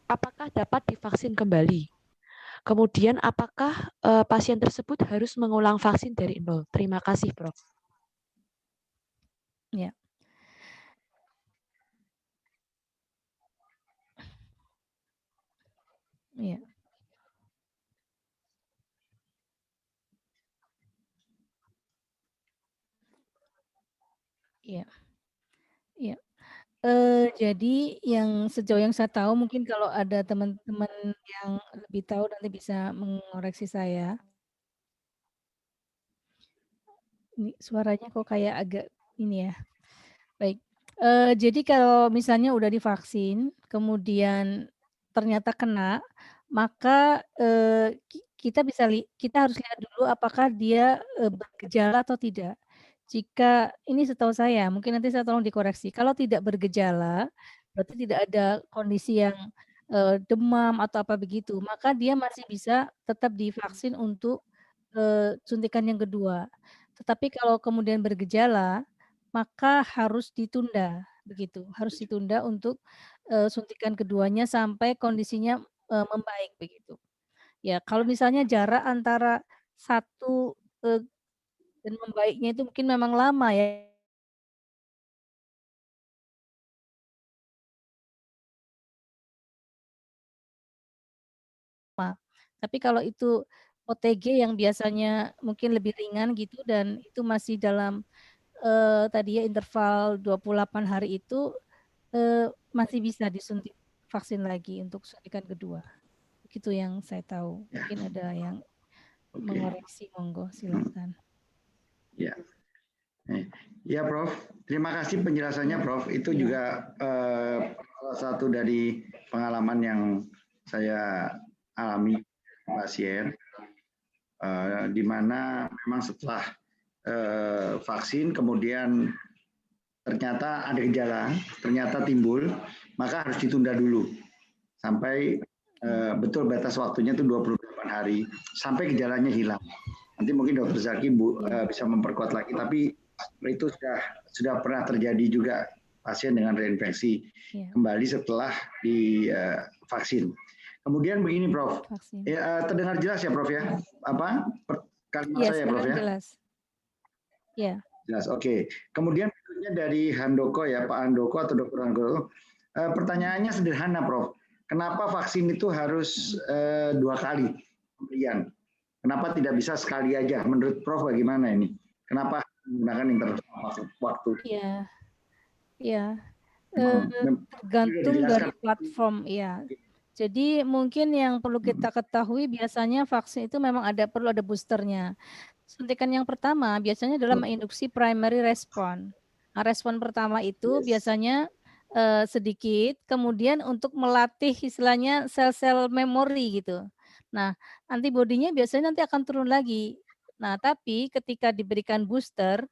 apakah dapat divaksin kembali? Kemudian apakah pasien tersebut harus mengulang vaksin dari nol? Terima kasih, Prof. Ya. Iya. Iya. Iya. Jadi yang sejauh yang saya tahu mungkin kalau ada teman-teman yang lebih tahu nanti bisa mengoreksi saya. Ini suaranya kok kayak agak ini ya. Baik. Jadi kalau misalnya udah divaksin, kemudian ternyata kena, maka, kita harus lihat dulu apakah dia, bergejala atau tidak. jika ini setahu saya, mungkin nanti saya tolong dikoreksi, kalau tidak bergejala, berarti tidak ada kondisi yang, demam atau apa begitu, maka dia masih bisa tetap divaksin untuk, suntikan yang kedua. Tetapi kalau kemudian bergejala, maka harus ditunda, begitu. Harus ditunda untuk, suntikan keduanya sampai kondisinya, membaik, begitu. Ya, kalau misalnya jarak antara satu, dan membaiknya itu mungkin memang lama ya. Tapi kalau itu OTG yang biasanya mungkin lebih ringan gitu dan itu masih dalam, tadi ya interval 28 hari itu, masih bisa disuntik vaksin lagi untuk suntikan kedua. Begitu yang saya tahu. Ya, Mungkin ada yang oke. mengoreksi, monggo silakan. Ya. Ya, Prof. Terima kasih penjelasannya, Prof. Itu juga salah satu dari pengalaman yang saya alami pasien, di mana memang setelah vaksin kemudian ternyata ada gejala, ternyata timbul, maka harus ditunda dulu sampai betul batas waktunya itu 28 hari sampai gejalanya hilang. Nanti mungkin Dr. Zaki bisa memperkuat lagi, tapi itu sudah pernah terjadi juga pasien dengan reinfeksi kembali setelah divaksin. Kemudian begini, Prof. Terdengar jelas ya, Prof ya? Apa kalimat saya, Prof ya? Jelas. Ya. Jelas. Oke. Kemudian berikutnya dari Handoko ya, Pak Handoko atau Dr. Handoko. Pertanyaannya sederhana, Prof. Kenapa vaksin itu harus 2 kali pemberian? Kenapa tidak bisa sekali aja? Menurut Prof bagaimana ini? Kenapa menggunakan interval waktu? Iya. Iya. Tergantung dari platform, ya. Jadi mungkin yang perlu kita ketahui biasanya vaksin itu memang perlu ada boosternya. Suntikan yang pertama biasanya adalah menginduksi primary response. Nah, respon pertama itu biasanya sedikit, kemudian untuk melatih istilahnya sel-sel memori gitu. Nah, antibodinya biasanya nanti akan turun lagi. Nah, tapi ketika diberikan booster,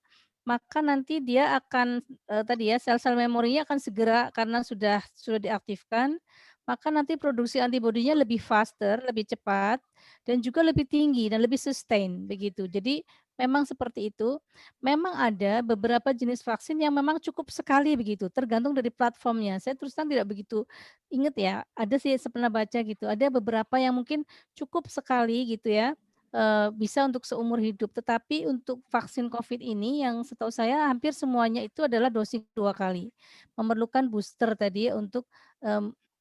maka nanti dia akan tadi ya sel-sel memorinya akan segera karena sudah diaktifkan, maka nanti produksi antibodinya lebih faster, lebih cepat dan juga lebih tinggi dan lebih sustain begitu. Jadi memang seperti itu. Memang ada beberapa jenis vaksin yang memang cukup sekali begitu, tergantung dari platformnya. Saya terus terang tidak begitu ingat ya, ada sih saya pernah baca gitu, ada beberapa yang mungkin cukup sekali gitu ya, bisa untuk seumur hidup. Tetapi untuk vaksin COVID ini yang setahu saya hampir semuanya itu adalah dosis 2 kali. Memerlukan booster tadi untuk,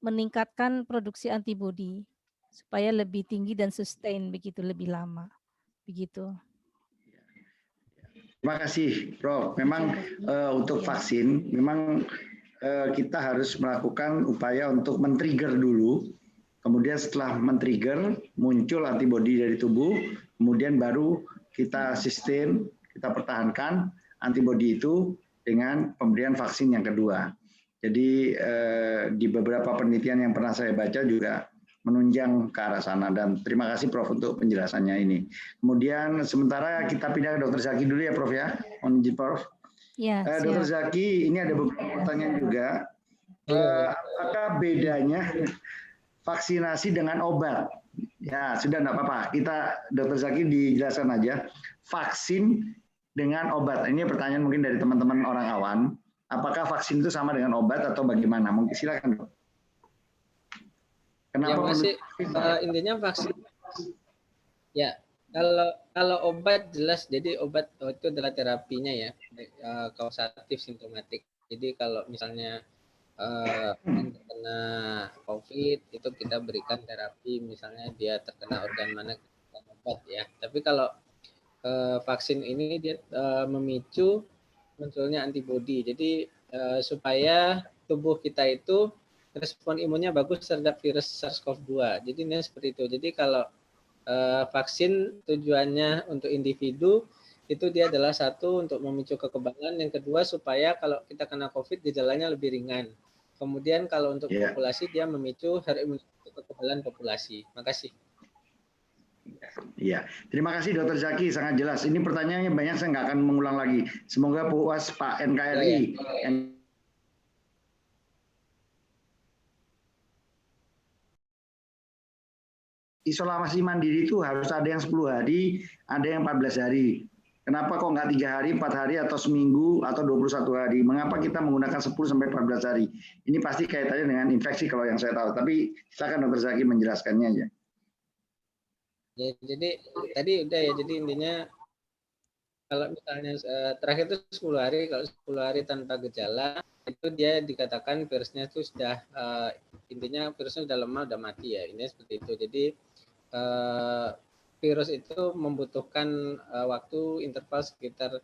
meningkatkan produksi antibodi, supaya lebih tinggi dan sustain begitu, lebih lama, begitu. Terima kasih, Prof. Memang untuk vaksin, memang kita harus melakukan upaya untuk men-trigger dulu, kemudian setelah men-trigger, muncul antibodi dari tubuh, kemudian baru kita sustain, kita pertahankan antibodi itu dengan pemberian vaksin yang kedua. Jadi di beberapa penelitian yang pernah saya baca juga menunjang ke arah sana, dan terima kasih Prof untuk penjelasannya ini. Kemudian sementara kita pindah ke Dr. Zaki dulu ya Prof ya. Mohon izin Prof. Ya, Dr. Zaki, ini ada beberapa pertanyaan juga. Apakah bedanya vaksinasi dengan obat? Ya, sudah enggak apa-apa. Kita Dr. Zaki dijelaskan aja. Vaksin dengan obat. Ini pertanyaan mungkin dari teman-teman orang awam. Apakah vaksin itu sama dengan obat atau bagaimana? Mungkin silakan, Dok. Kenapa? Ya, masih intinya vaksin. Ya, kalau obat jelas. Jadi obat itu adalah terapinya ya, kausatif simptomatik. Jadi kalau misalnya terkena COVID itu kita berikan terapi, misalnya dia terkena organ mana kita obat ya. Tapi kalau vaksin ini dia memicu munculnya antibodi. Jadi supaya tubuh kita itu respon imunnya bagus terhadap virus SARS-CoV-2. Jadi ini seperti itu. Jadi kalau vaksin tujuannya untuk individu itu dia adalah satu untuk memicu kekebalan, yang kedua supaya kalau kita kena COVID gejalanya lebih ringan. Kemudian kalau untuk populasi dia memicu herd immunity, kekebalan populasi. Makasih. Iya, terima kasih Dr. Zaki, sangat jelas. Ini pertanyaannya banyak, saya nggak akan mengulang lagi. Semoga puas Pak NKRI. Isolasi mandiri itu harus ada yang 10 hari, ada yang 14 hari. Kenapa kok nggak 3 hari, 4 hari, atau seminggu, atau 21 hari? Mengapa kita menggunakan 10 sampai 14 hari? Ini pasti kaitannya dengan infeksi kalau yang saya tahu. Tapi silakan Dr. Zaki menjelaskannya aja. Ya, jadi tadi udah ya, jadi intinya kalau misalnya terakhir itu 10 hari, kalau 10 hari tanpa gejala, itu dia dikatakan virusnya itu sudah, intinya virusnya sudah lemah, sudah mati ya, ini seperti itu. Jadi virus itu membutuhkan waktu interval sekitar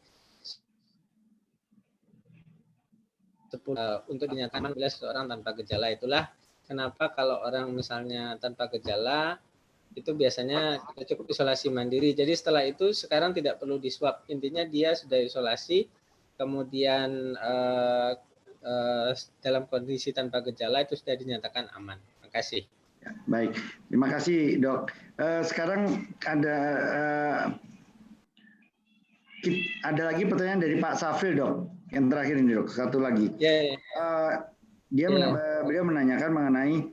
10 untuk dinyatakan bila seseorang tanpa gejala. Itulah kenapa kalau orang misalnya tanpa gejala, itu biasanya kita cukup isolasi mandiri. Jadi setelah itu sekarang tidak perlu di swab. Intinya dia sudah isolasi, kemudian dalam kondisi tanpa gejala itu sudah dinyatakan aman. Terima kasih. Ya, baik, terima kasih Dok. Sekarang ada lagi pertanyaan dari Pak Safil Dok. Yang terakhir ini Dok, satu lagi. Beliau menanyakan mengenai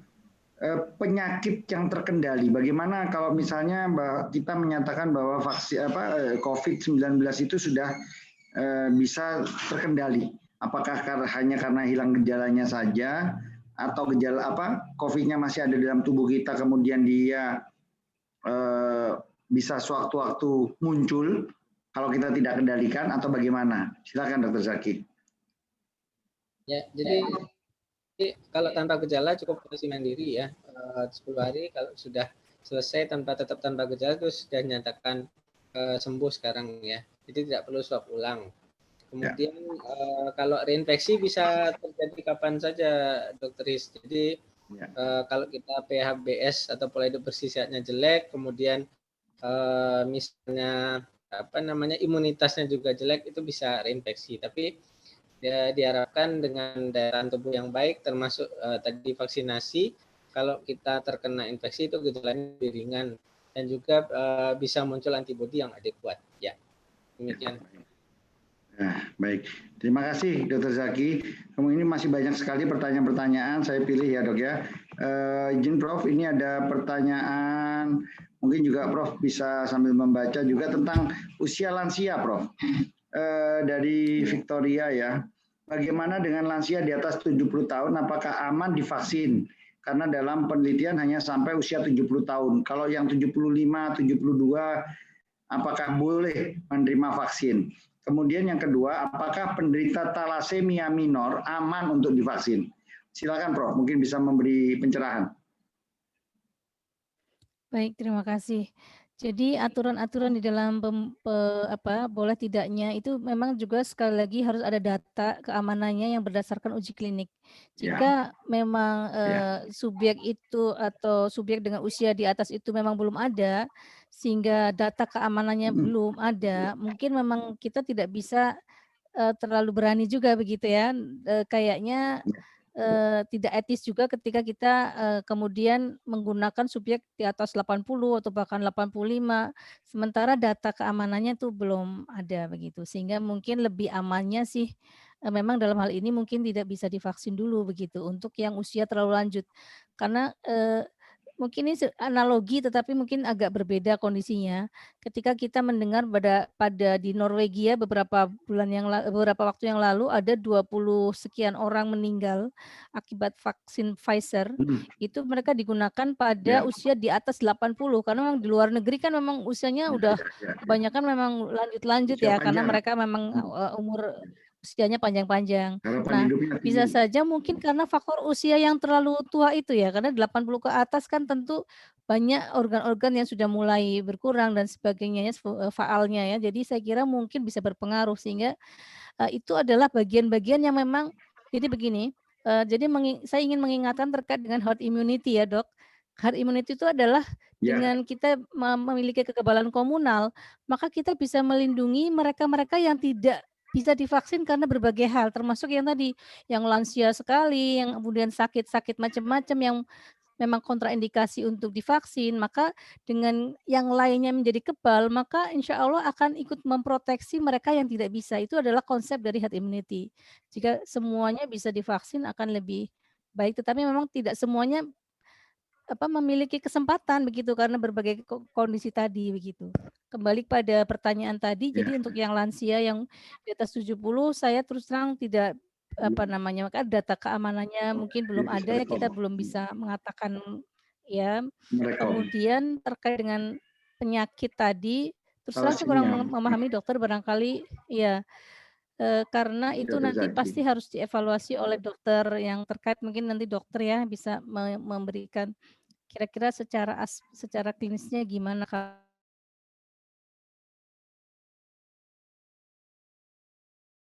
penyakit yang terkendali. Bagaimana kalau misalnya kita menyatakan bahwa vaksin COVID-19 itu sudah bisa terkendali? Apakah hanya karena hilang gejalanya saja, atau gejala COVID-nya masih ada dalam tubuh kita, kemudian dia bisa sewaktu-waktu muncul kalau kita tidak kendalikan, atau bagaimana? Silakan Dr. Zaki. Ya, jadi kalau tanpa gejala cukup isolasi mandiri ya, 10 hari. Kalau sudah selesai tetap tanpa gejala itu sudah dinyatakan sembuh sekarang ya. Jadi tidak perlu swab ulang. Kemudian kalau reinfeksi bisa terjadi kapan saja, Dr. Riz. Jadi kalau kita PHBS atau pola hidup bersih sehatnya jelek, kemudian misalnya imunitasnya juga jelek, itu bisa reinfeksi. Tapi ya diharapkan dengan daya tahan tubuh yang baik, termasuk tadi vaksinasi, kalau kita terkena infeksi itu gejalanya lebih ringan dan juga bisa muncul antibodi yang adekuat. Ya, demikian. Nah, baik. Terima kasih Dr. Zaki. Ini masih banyak sekali pertanyaan-pertanyaan. Saya pilih ya Dok ya. Izin Prof, ini ada pertanyaan. Mungkin juga Prof bisa sambil membaca juga tentang usia lansia Prof. Dari Victoria ya. Bagaimana dengan lansia di atas 70 tahun? Apakah aman divaksin? Karena dalam penelitian hanya sampai usia 70 tahun. Kalau yang 75, 72, apakah boleh menerima vaksin? Kemudian yang kedua, apakah penderita talasemia minor aman untuk divaksin? Silakan Prof, mungkin bisa memberi pencerahan. Baik, terima kasih. Jadi aturan-aturan di dalam boleh tidaknya itu memang juga sekali lagi harus ada data keamanannya yang berdasarkan uji klinik. Jika memang subjek itu atau subjek dengan usia di atas itu memang belum ada, sehingga data keamanannya belum ada, mungkin memang kita tidak bisa terlalu berani juga begitu ya. Kayaknya tidak etis juga ketika kita kemudian menggunakan subjek di atas 80 atau bahkan 85, sementara data keamanannya itu belum ada begitu. Sehingga mungkin lebih amannya sih memang dalam hal ini mungkin tidak bisa divaksin dulu begitu untuk yang usia terlalu lanjut. Karena mungkin ini analogi tetapi mungkin agak berbeda kondisinya. Ketika kita mendengar pada di Norwegia beberapa waktu yang lalu ada 20 sekian orang meninggal akibat vaksin Pfizer. Itu mereka digunakan pada usia di atas 80 karena memang di luar negeri kan memang usianya udah kebanyakan memang lanjut ya karena mereka memang umur usianya panjang-panjang. Nah, bisa saja mungkin karena faktor usia yang terlalu tua itu ya, karena 80 ke atas kan tentu banyak organ-organ yang sudah mulai berkurang dan sebagainya faalnya ya. Jadi saya kira mungkin bisa berpengaruh sehingga itu adalah bagian-bagian yang memang jadi begini, jadi saya ingin mengingatkan terkait dengan herd immunity ya, Dok. Herd immunity itu adalah dengan kita memiliki kekebalan komunal, maka kita bisa melindungi mereka-mereka yang tidak bisa divaksin karena berbagai hal, termasuk yang tadi, yang lansia sekali, yang kemudian sakit-sakit macam-macam, yang memang kontraindikasi untuk divaksin, maka dengan yang lainnya menjadi kebal, maka insya Allah akan ikut memproteksi mereka yang tidak bisa. Itu adalah konsep dari herd immunity. Jika semuanya bisa divaksin akan lebih baik, tetapi memang tidak semuanya memiliki kesempatan begitu karena berbagai kondisi tadi begitu. Kembali pada pertanyaan tadi, Ya. jadi untuk yang lansia yang di atas 70 saya terus terang tidak maka data keamanannya mungkin belum ada ya, kita belum bisa mengatakan ya. Kemudian terkait dengan penyakit tadi, terus terang saya kurang memahami dokter barangkali ya. Karena itu nanti pasti harus dievaluasi oleh dokter yang terkait, mungkin nanti dokter ya bisa memberikan kira-kira secara klinisnya gimana Kak?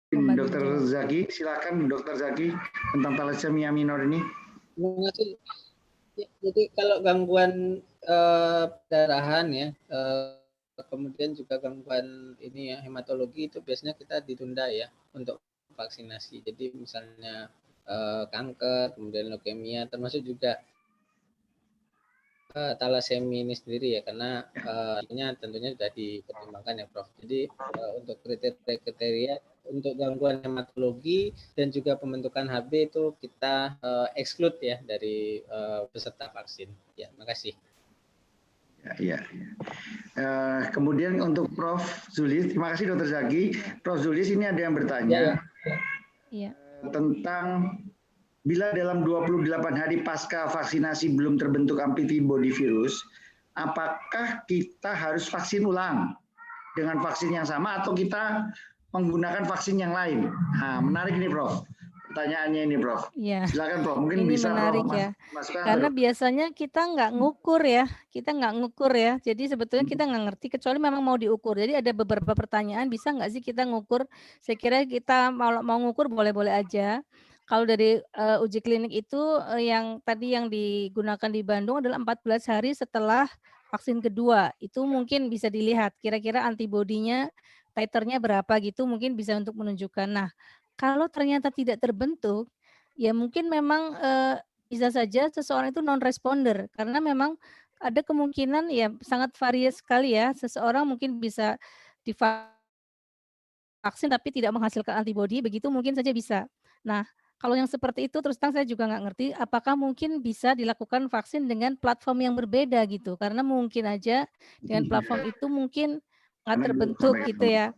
Dokter Zaki, silakan Dokter Zaki tentang thalassemia minor ini. Terima kasih. Jadi kalau gangguan perdarahan ya, kemudian juga gangguan ini ya hematologi, itu biasanya kita ditunda ya untuk vaksinasi. Jadi misalnya kanker, kemudian leukemia, termasuk juga thalassemia ini sendiri ya, karena tentunya sudah dipertimbangkan ya Prof. Jadi untuk kriteria untuk gangguan hematologi dan juga pembentukan HB itu kita exclude ya dari peserta vaksin. Ya, makasih. Ya. Kemudian untuk Prof. Zulis, terima kasih Dr. Zaki. Prof. Zulis, ini ada yang bertanya tentang bila dalam 28 hari pasca vaksinasi belum terbentuk antibodi virus, apakah kita harus vaksin ulang dengan vaksin yang sama atau kita menggunakan vaksin yang lain? Nah, menarik ini Prof. Pertanyaannya ini Prof. Ya. Silakan Prof. Mungkin ini bisa menarik Prof. Ya. Karena biasanya kita nggak ngukur ya. Jadi sebetulnya kita nggak ngerti kecuali memang mau diukur. Jadi ada beberapa pertanyaan, bisa nggak sih kita ngukur? Saya kira kita mau ngukur boleh-boleh aja. Kalau dari uji klinik itu yang tadi yang digunakan di Bandung adalah 14 hari setelah vaksin kedua. Itu mungkin bisa dilihat kira-kira antibodinya, titernya berapa gitu, mungkin bisa untuk menunjukkan. Nah, kalau ternyata tidak terbentuk, ya mungkin memang bisa saja seseorang itu non-responder karena memang ada kemungkinan ya sangat varies sekali ya, seseorang mungkin bisa divaksin tapi tidak menghasilkan antibodi, begitu mungkin saja bisa. Nah, kalau yang seperti itu terus terang saya juga nggak ngerti apakah mungkin bisa dilakukan vaksin dengan platform yang berbeda gitu, karena mungkin aja dengan platform itu mungkin nggak terbentuk gitu ya.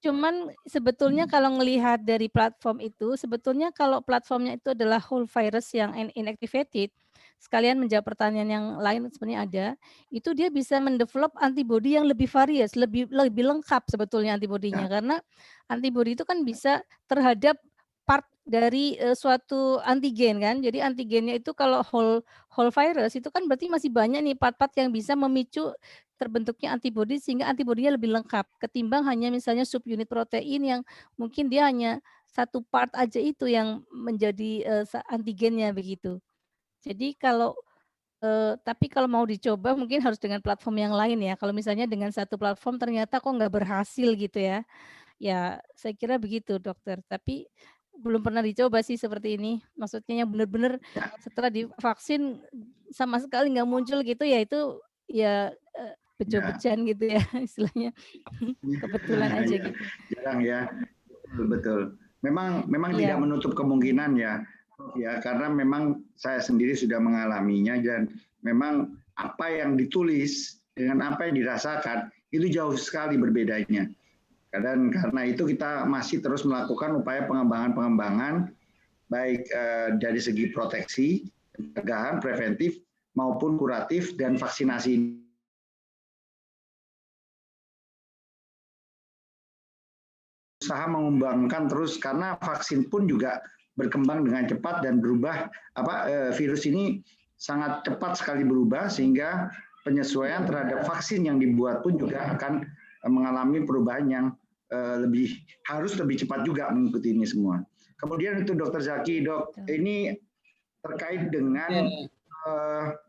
Cuman sebetulnya kalau ngelihat dari platform itu, sebetulnya kalau platformnya itu adalah whole virus yang inactivated, sekalian menjawab pertanyaan yang lain sebenarnya ada, itu dia bisa mendevelop antibodi yang lebih varies, lebih lengkap sebetulnya antibodinya. Karena antibodi itu kan bisa terhadap part dari suatu antigen kan. Jadi antigennya itu kalau whole virus itu kan berarti masih banyak nih part-part yang bisa memicu terbentuknya antibodi sehingga antibodinya lebih lengkap ketimbang hanya misalnya subunit protein yang mungkin dia hanya satu part aja itu yang menjadi antigennya begitu. Jadi tapi kalau mau dicoba mungkin harus dengan platform yang lain ya. Kalau misalnya dengan satu platform ternyata kok nggak berhasil gitu ya. Ya saya kira begitu dokter. Tapi belum pernah dicoba sih seperti ini. Maksudnya yang benar-benar setelah divaksin sama sekali nggak muncul gitu ya itu ya bejo-bejan gitu ya istilahnya. Kebetulan aja gitu. Jarang ya. Betul. Memang tidak menutup kemungkinan ya. Ya, karena memang saya sendiri sudah mengalaminya dan memang apa yang ditulis dengan apa yang dirasakan itu jauh sekali berbedanya. Dan karena itu kita masih terus melakukan upaya pengembangan baik dari segi proteksi, pencegahan, preventif maupun kuratif dan vaksinasi. Usaha mengembangkan terus karena vaksin pun juga berkembang dengan cepat dan berubah. Virus ini sangat cepat sekali berubah sehingga penyesuaian terhadap vaksin yang dibuat pun juga akan mengalami perubahan yang harus lebih cepat juga mengikuti ini semua. Kemudian itu Dokter Zaki, Dok, ini terkait dengan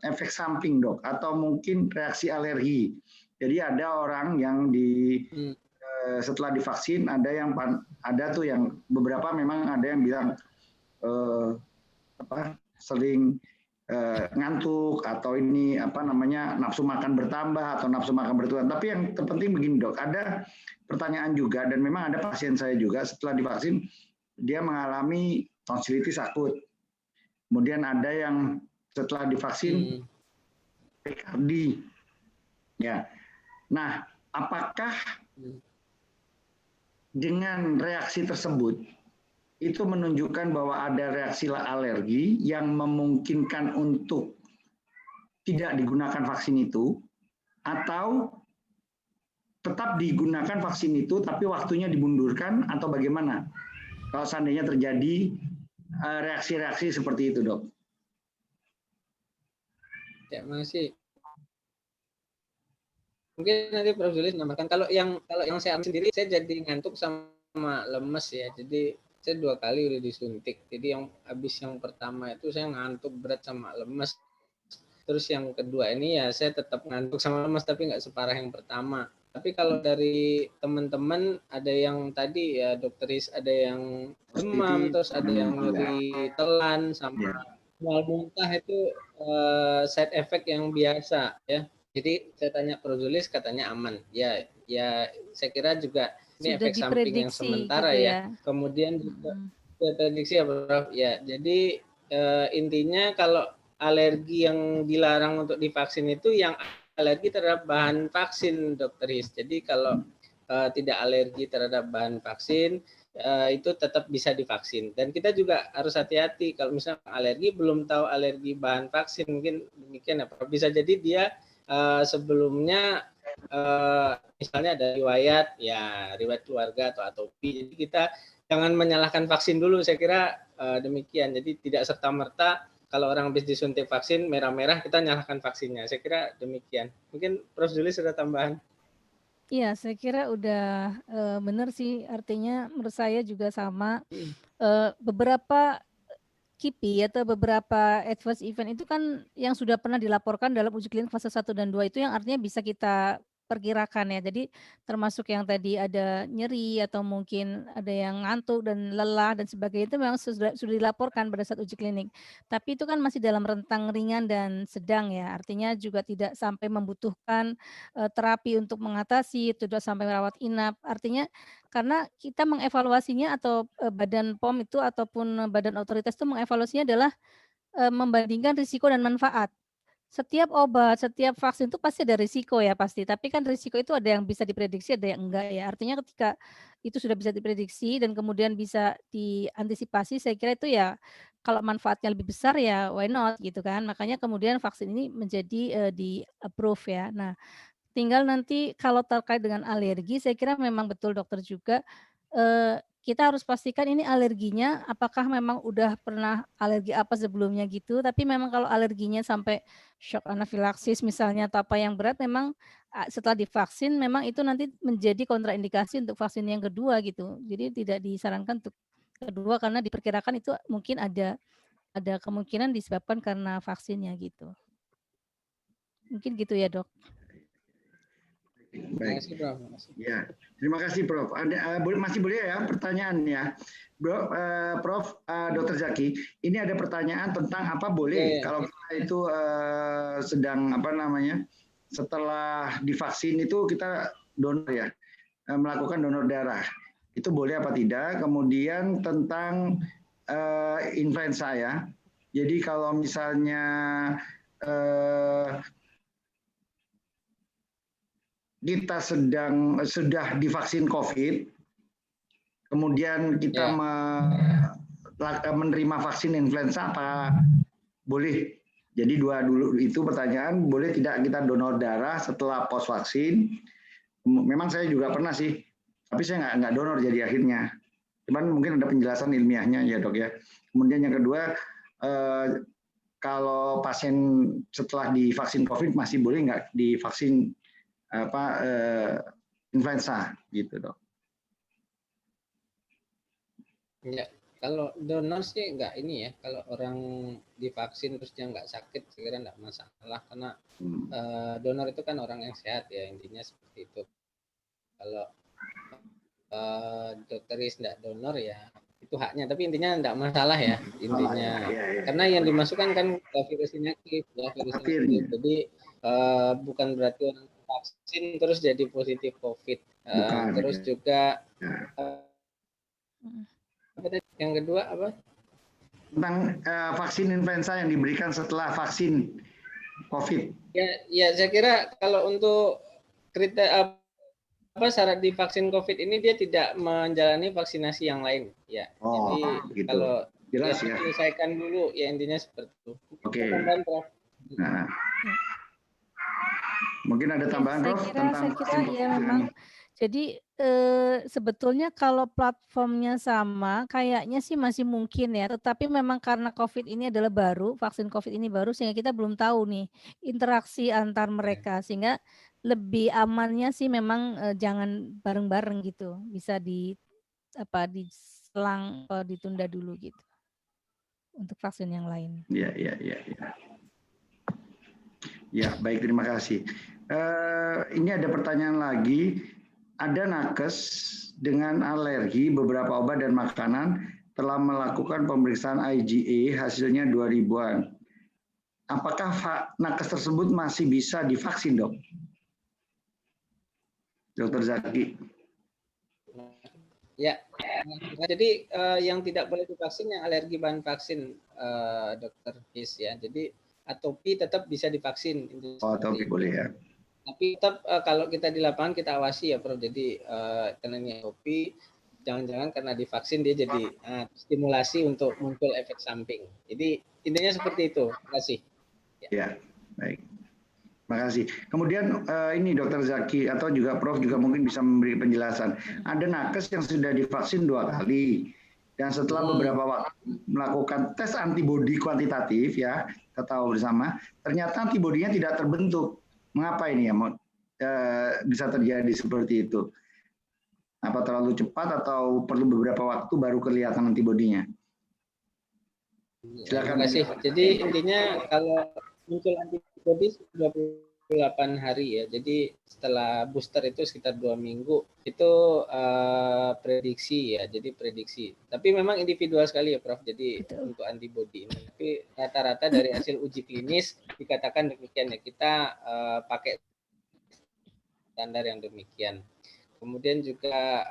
efek samping Dok atau mungkin reaksi alergi. Jadi ada orang yang setelah divaksin ada tuh yang beberapa memang ada yang bilang sering ngantuk atau ini nafsu makan bertambah atau nafsu makan berkurang. Tapi yang terpenting begini dok, ada pertanyaan juga dan memang ada pasien saya juga setelah divaksin dia mengalami tonsilitis akut. Kemudian ada yang setelah divaksin perikardi. Ya. Nah, apakah dengan reaksi tersebut itu menunjukkan bahwa ada reaksi alergi yang memungkinkan untuk tidak digunakan vaksin itu, atau tetap digunakan vaksin itu tapi waktunya dimundurkan, atau bagaimana kalau seandainya terjadi reaksi-reaksi seperti itu, dok? Ya, makasih. Mungkin nanti Prof. Zulis menambahkan. Kalau yang saya alami sendiri, saya jadi ngantuk sama lemes ya. Jadi saya 2 kali udah disuntik. Jadi yang habis yang pertama itu saya ngantuk berat sama lemes. Terus yang kedua ini ya saya tetap ngantuk sama lemes tapi nggak separah yang pertama. Tapi kalau dari teman-teman ada yang tadi ya dokteris, ada yang demam, terus ada yang nyeri telan sama mual muntah, itu side effect yang biasa ya. Jadi saya tanya Prof. Zulis katanya aman. Ya saya kira juga ini sudah efek samping yang sementara gitu ya. Kemudian juga prediksi ya Prof. Ya, jadi intinya kalau alergi yang dilarang untuk divaksin itu yang alergi terhadap bahan vaksin, Dr. His. Jadi kalau tidak alergi terhadap bahan vaksin itu tetap bisa divaksin. Dan kita juga harus hati-hati kalau misalnya alergi belum tahu alergi bahan vaksin, mungkin demikian ya Prof. Bisa jadi dia sebelumnya misalnya ada riwayat keluarga atau atopi. Jadi kita jangan menyalahkan vaksin dulu, saya kira demikian. Jadi tidak serta-merta kalau orang habis disuntik vaksin merah-merah kita nyalahkan vaksinnya. Saya kira demikian. Mungkin Prof. Zulis ada tambahan. Iya, saya kira udah benar sih. Artinya menurut saya juga sama. Beberapa KIPI atau beberapa adverse event itu kan yang sudah pernah dilaporkan dalam uji klinik fase 1 dan 2 itu yang artinya bisa kita perkirakan ya. Jadi termasuk yang tadi ada nyeri atau mungkin ada yang ngantuk dan lelah dan sebagainya itu memang sudah dilaporkan pada saat uji klinik. Tapi itu kan masih dalam rentang ringan dan sedang ya. Artinya juga tidak sampai membutuhkan terapi untuk mengatasi, tidak sampai merawat inap. Artinya karena kita mengevaluasinya atau Badan POM itu ataupun badan otoritas itu mengevaluasinya adalah membandingkan risiko dan manfaat. Setiap obat, setiap vaksin itu pasti ada risiko ya pasti, tapi kan risiko itu ada yang bisa diprediksi, ada yang enggak ya. Artinya ketika itu sudah bisa diprediksi dan kemudian bisa diantisipasi, saya kira itu ya kalau manfaatnya lebih besar ya why not gitu kan. Makanya kemudian vaksin ini menjadi di-approve ya. Nah, tinggal nanti kalau terkait dengan alergi, saya kira memang betul dokter juga, kita harus pastikan ini alerginya apakah memang udah pernah alergi apa sebelumnya gitu, tapi memang kalau alerginya sampai shock anafilaksis misalnya atau apa yang berat memang, setelah divaksin memang itu nanti menjadi kontraindikasi untuk vaksin yang kedua gitu. Jadi tidak disarankan untuk kedua karena diperkirakan itu mungkin ada kemungkinan disebabkan karena vaksinnya gitu. Mungkin gitu ya, Dok. Baik. Terima kasih, Prof. Ya, terima kasih Prof. Masih boleh ya pertanyaannya, Bro, Prof. Dr. Zaki. Ini ada pertanyaan tentang apa boleh kalau kita itu sedang setelah divaksin itu kita donor ya, melakukan donor darah. Itu boleh apa tidak? Kemudian tentang influenza ya. Jadi kalau misalnya kita sudah divaksin COVID, kemudian kita menerima vaksin influenza apa boleh? Jadi dua dulu itu pertanyaan, boleh tidak kita donor darah setelah pos vaksin? Memang saya juga pernah sih, tapi saya nggak donor jadi akhirnya. Cuman mungkin ada penjelasan ilmiahnya ya dok ya. Kemudian yang kedua, kalau pasien setelah divaksin COVID masih boleh nggak divaksin influenza gitu dok? Ya, kalau donor sih nggak ini ya. Kalau orang divaksin terus dia nggak sakit, saya kira nggak masalah karena donor itu kan orang yang sehat ya, intinya seperti itu. Kalau dokteris nggak donor ya itu haknya, tapi intinya enggak masalah ya intinya. Iya. Karena yang dimasukkan kan virus inaktif ya, virus inaktif. Jadi bukan berarti orang vaksin terus jadi positif COVID. Terus juga apa tadi? Yang kedua apa? Tentang vaksin influenza yang diberikan setelah vaksin COVID. Ya saya kira kalau untuk kriteria syarat di vaksin COVID ini dia tidak menjalani vaksinasi yang lain ya. Jadi gitu. kalau jelas ya. Selesaikan dulu ya intinya seperti itu. Oke. Nah. Mungkin ada tambahan Prof tentang saya kira ya memang. Jadi sebetulnya kalau platformnya sama, kayaknya sih masih mungkin ya. Tetapi memang karena COVID ini adalah baru, vaksin COVID ini baru, sehingga kita belum tahu nih interaksi antar mereka. Sehingga lebih amannya sih memang jangan bareng-bareng gitu. Bisa diselang atau ditunda dulu gitu untuk vaksin yang lain. Iya. Ya, baik, terima kasih. Ini ada pertanyaan lagi. Ada nakes dengan alergi beberapa obat dan makanan telah melakukan pemeriksaan IgA, hasilnya 2000-an. Apakah nakes tersebut masih bisa divaksin, Dok? Dr. Zaki. Ya, jadi yang tidak boleh divaksin yang alergi bahan vaksin, Dr. His ya. Jadi atopi tetap bisa divaksin. Atopi boleh ya. Tapi tetap kalau kita di lapangan kita awasi ya Prof. Jadi karena ini atopi, jangan-jangan karena divaksin dia jadi stimulasi untuk muncul efek samping. Jadi intinya seperti itu. Terima kasih. Ya, baik. Terima kasih. Kemudian ini Dr. Zaki atau juga Prof juga mungkin bisa memberi penjelasan. Ada nakes yang sudah divaksin 2 kali dan setelah beberapa waktu melakukan tes antibodi kuantitatif ya, kita tahu bersama, ternyata antibodinya tidak terbentuk. Mengapa ini ya bisa terjadi seperti itu? Apa terlalu cepat atau perlu beberapa waktu baru kelihatan antibodinya? Silakan. Terima kasih. Jadi intinya kalau muncul antibodi 28 hari ya. Jadi setelah booster itu sekitar 2 minggu itu prediksi ya. Jadi prediksi. Tapi memang individual sekali ya Prof. Jadi untuk antibodi ini. Tapi rata-rata dari hasil uji klinis dikatakan demikian ya. Kita pakai standar yang demikian. Kemudian juga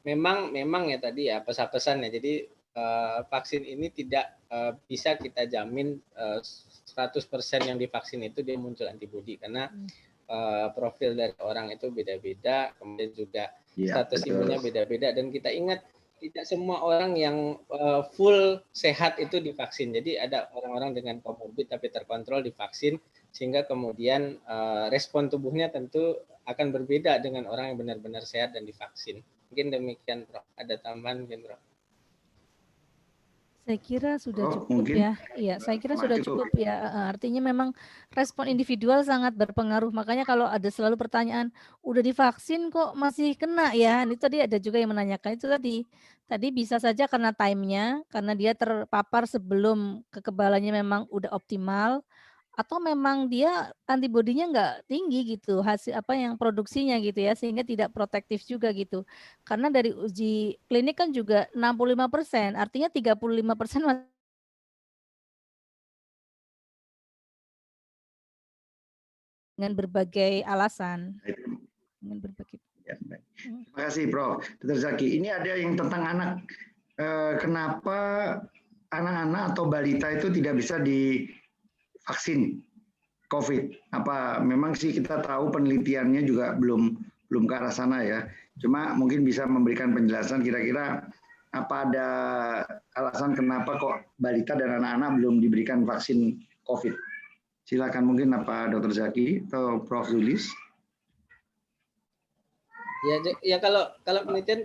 memang ya tadi ya pesan-pesan ya. Jadi vaksin ini tidak bisa kita jamin 100% yang divaksin itu dia muncul antibodi karena profil dari orang itu beda-beda, kemudian juga status imunnya beda-beda dan kita ingat tidak semua orang yang full sehat itu divaksin. Jadi ada orang-orang dengan komorbid tapi terkontrol divaksin sehingga kemudian respon tubuhnya tentu akan berbeda dengan orang yang benar-benar sehat dan divaksin. Mungkin demikian Prof. Ada tambahan mungkin Prof. Saya kira sudah cukup ya. Iya, saya kira sudah cukup ya. Artinya memang respon individual sangat berpengaruh. Makanya kalau ada selalu pertanyaan, udah divaksin kok masih kena ya? Ini tadi ada juga yang menanyakan itu tadi. Tadi bisa saja karena time-nya, karena dia terpapar sebelum kekebalannya memang udah optimal, atau memang dia antibodinya nggak tinggi gitu, hasil apa yang produksinya gitu ya, sehingga tidak protektif juga gitu. Karena dari uji klinik kan juga 65%, artinya 35% dengan berbagai alasan. Dengan berbagai. Ya, baik. Terima kasih Prof. Dr. Zaki. Ini ada yang tentang anak. Kenapa anak-anak atau balita itu tidak bisa divaksin COVID? Apa memang sih kita tahu penelitiannya juga belum ke arah sana ya. Cuma mungkin bisa memberikan penjelasan kira-kira apa ada alasan kenapa kok balita dan anak-anak belum diberikan vaksin COVID? Silakan mungkin apa Dr. Zaki atau Prof. Zulis. Ya kalau penelitian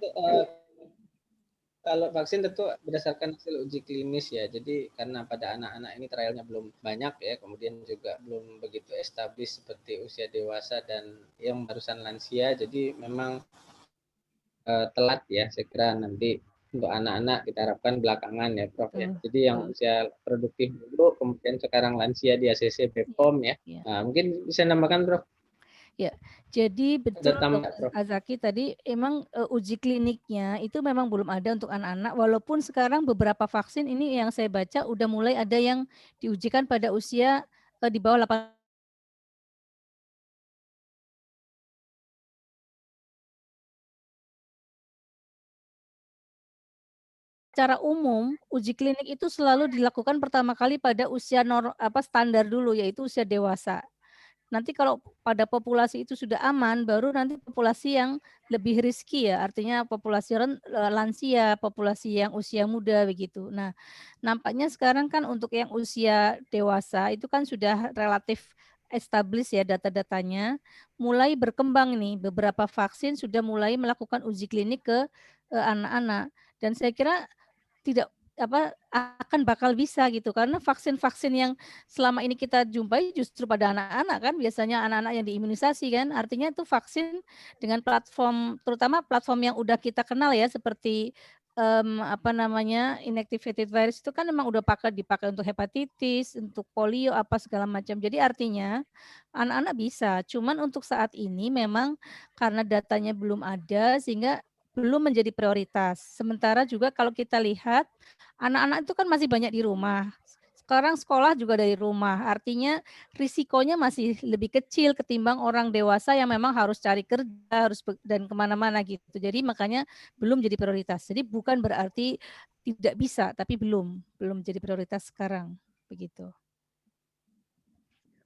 kalau vaksin tentu berdasarkan hasil uji klinis ya. Jadi karena pada anak-anak ini trialnya belum banyak ya, kemudian juga belum begitu established seperti usia dewasa dan yang barusan lansia. Jadi memang telat ya, saya kira nanti untuk anak-anak kita harapkan belakangan ya Prof ya. Jadi yang usia produktif dulu, kemudian sekarang lansia di ACC BPOM ya. Nah, mungkin bisa nambahkan Prof. Ya, jadi betul Ada tambah, Dr. Prof. Azaki tadi emang uji kliniknya itu memang belum ada untuk anak-anak, walaupun sekarang beberapa vaksin ini yang saya baca udah mulai ada yang diujikan pada usia di bawah 8. Secara umum, uji klinik itu selalu dilakukan pertama kali pada usia standar dulu, yaitu usia dewasa. Nanti kalau pada populasi itu sudah aman, baru nanti populasi yang lebih riski ya, artinya populasi lansia, populasi yang usia muda begitu. Nah, nampaknya sekarang kan untuk yang usia dewasa itu kan sudah relatif established ya data-datanya, mulai berkembang nih, beberapa vaksin sudah mulai melakukan uji klinik ke anak-anak. Dan saya kira tidak akan bakal bisa gitu karena vaksin-vaksin yang selama ini kita jumpai justru pada anak-anak kan biasanya anak-anak yang diimunisasi kan artinya itu vaksin dengan platform terutama platform yang udah kita kenal ya seperti inactivated virus itu kan memang udah dipakai untuk hepatitis, untuk polio apa segala macam. Jadi artinya anak-anak bisa, cuman untuk saat ini memang karena datanya belum ada sehingga belum menjadi prioritas. Sementara juga kalau kita lihat anak-anak itu kan masih banyak di rumah. Sekarang sekolah juga dari rumah. Artinya risikonya masih lebih kecil ketimbang orang dewasa yang memang harus cari kerja, dan kemana-mana gitu. Jadi makanya belum jadi prioritas. Jadi bukan berarti tidak bisa, tapi belum jadi prioritas sekarang. Begitu.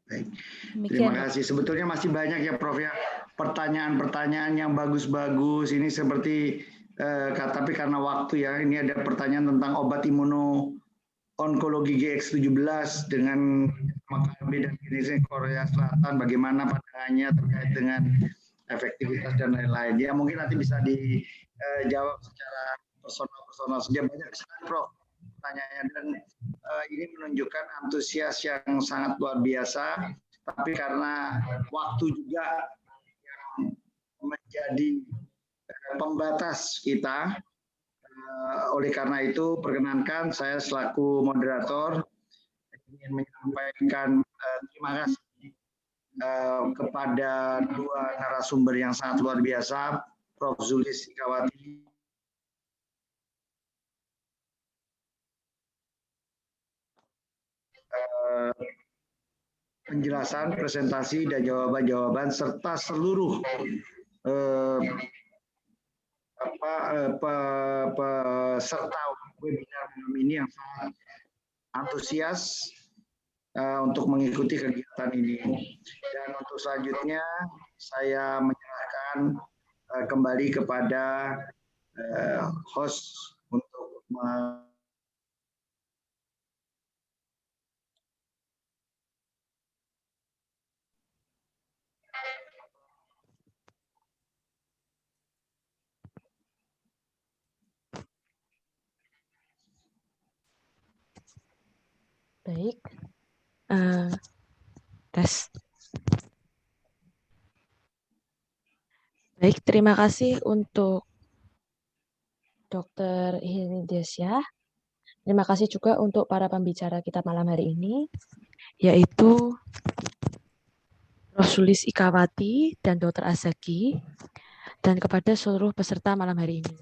Baik. Demikian, Terima kasih. Sebetulnya masih banyak ya Prof ya pertanyaan-pertanyaan yang bagus-bagus. Ini seperti tapi karena waktu ya, ini ada pertanyaan tentang obat imuno-onkologi GX17 dengan KB dan Ginseng Korea Selatan. Bagaimana pandangannya terkait dengan efektivitas dan lain-lain. Ya mungkin nanti bisa dijawab secara personal saja. Banyak sekali Prof pertanyaannya dan ini menunjukkan antusias yang sangat luar biasa. Tapi karena waktu juga yang menjadi pembatas kita, oleh karena itu perkenankan saya selaku moderator ingin menyampaikan terima kasih kepada dua narasumber yang sangat luar biasa, Prof. Zulis Ikawati penjelasan, presentasi, dan jawaban-jawaban serta seluruh peserta webinar ini yang sangat antusias untuk mengikuti kegiatan ini. Dan untuk selanjutnya saya menyerahkan kembali kepada host untuk Baik, tes. Baik, terima kasih untuk Dr. Hindesya. Terima kasih juga untuk para pembicara kita malam hari ini, yaitu Prof. Zulis Ikawati dan Dr. Azaki, dan kepada seluruh peserta malam hari ini.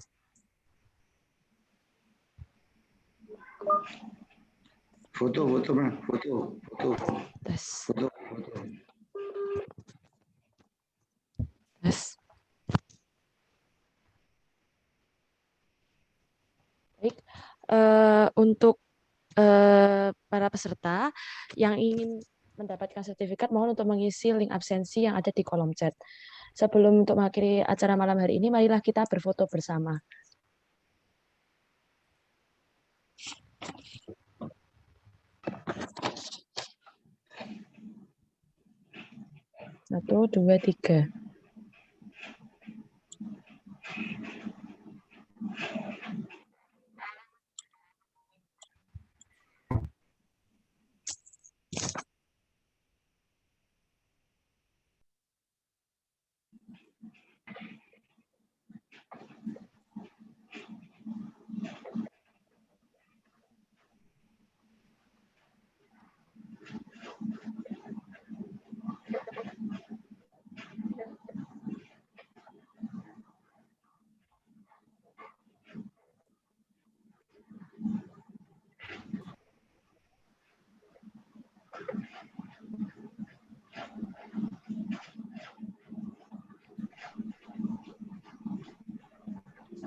foto. Tes. Foto. Tes. Baik, untuk para peserta yang ingin mendapatkan sertifikat, mohon untuk mengisi link absensi yang ada di kolom chat. Sebelum untuk mengakhiri acara malam hari ini, marilah kita berfoto bersama. Satu, dua, tiga.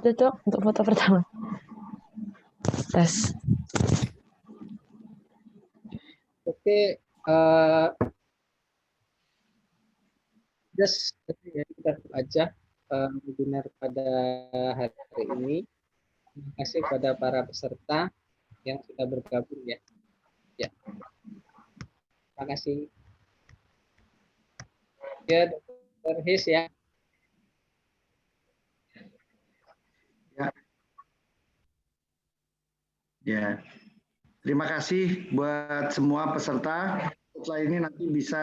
Itu Dok, untuk foto pertama. Tes. Oke, just ya, kita tutup aja webinar pada hari ini. Terima kasih kepada para peserta yang sudah bergabung ya. Ya, terima kasih. Ya, Dr. His ya. Ya, terima kasih buat semua peserta. Setelah ini nanti bisa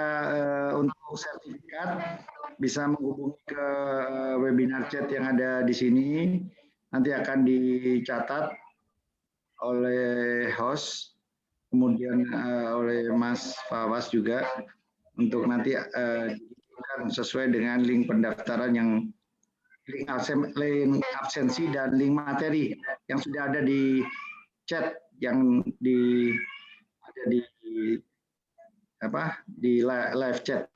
untuk sertifikat bisa menghubungi ke webinar chat yang ada di sini. Nanti akan dicatat oleh host, kemudian oleh Mas Fawaz juga untuk nanti sesuai dengan link pendaftaran yang link absensi dan link materi yang sudah ada di chat yang ada di live chat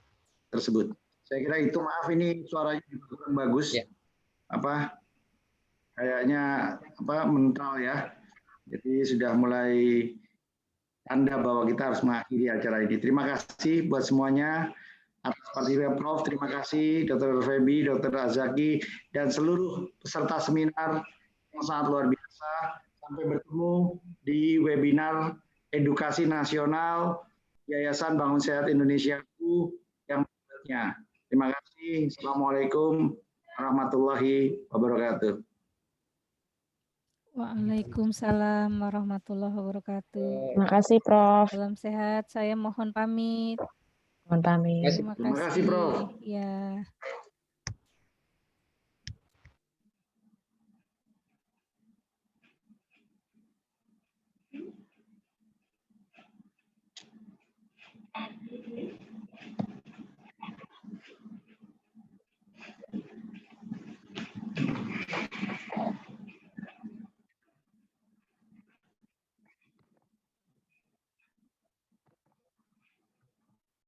tersebut. Saya kira itu, maaf ini suaranya kurang bagus. Ya. Kayaknya mental ya. Jadi sudah mulai tanda bahwa kita harus mengakhiri acara ini. Terima kasih buat semuanya atas partisipasi Prof. Terima kasih Dr. Feby, Dr. Azaki dan seluruh peserta seminar yang sangat luar biasa. Sampai bertemu di webinar Edukasi Nasional Yayasan Bangun Sehat Indonesia yang berikutnya. Terima kasih. Assalamualaikum warahmatullahi wabarakatuh. Waalaikumsalam warahmatullahi wabarakatuh. Terima kasih, Prof. Salam sehat. Saya mohon pamit. Mohon pamit. Terima kasih, Prof. Ya.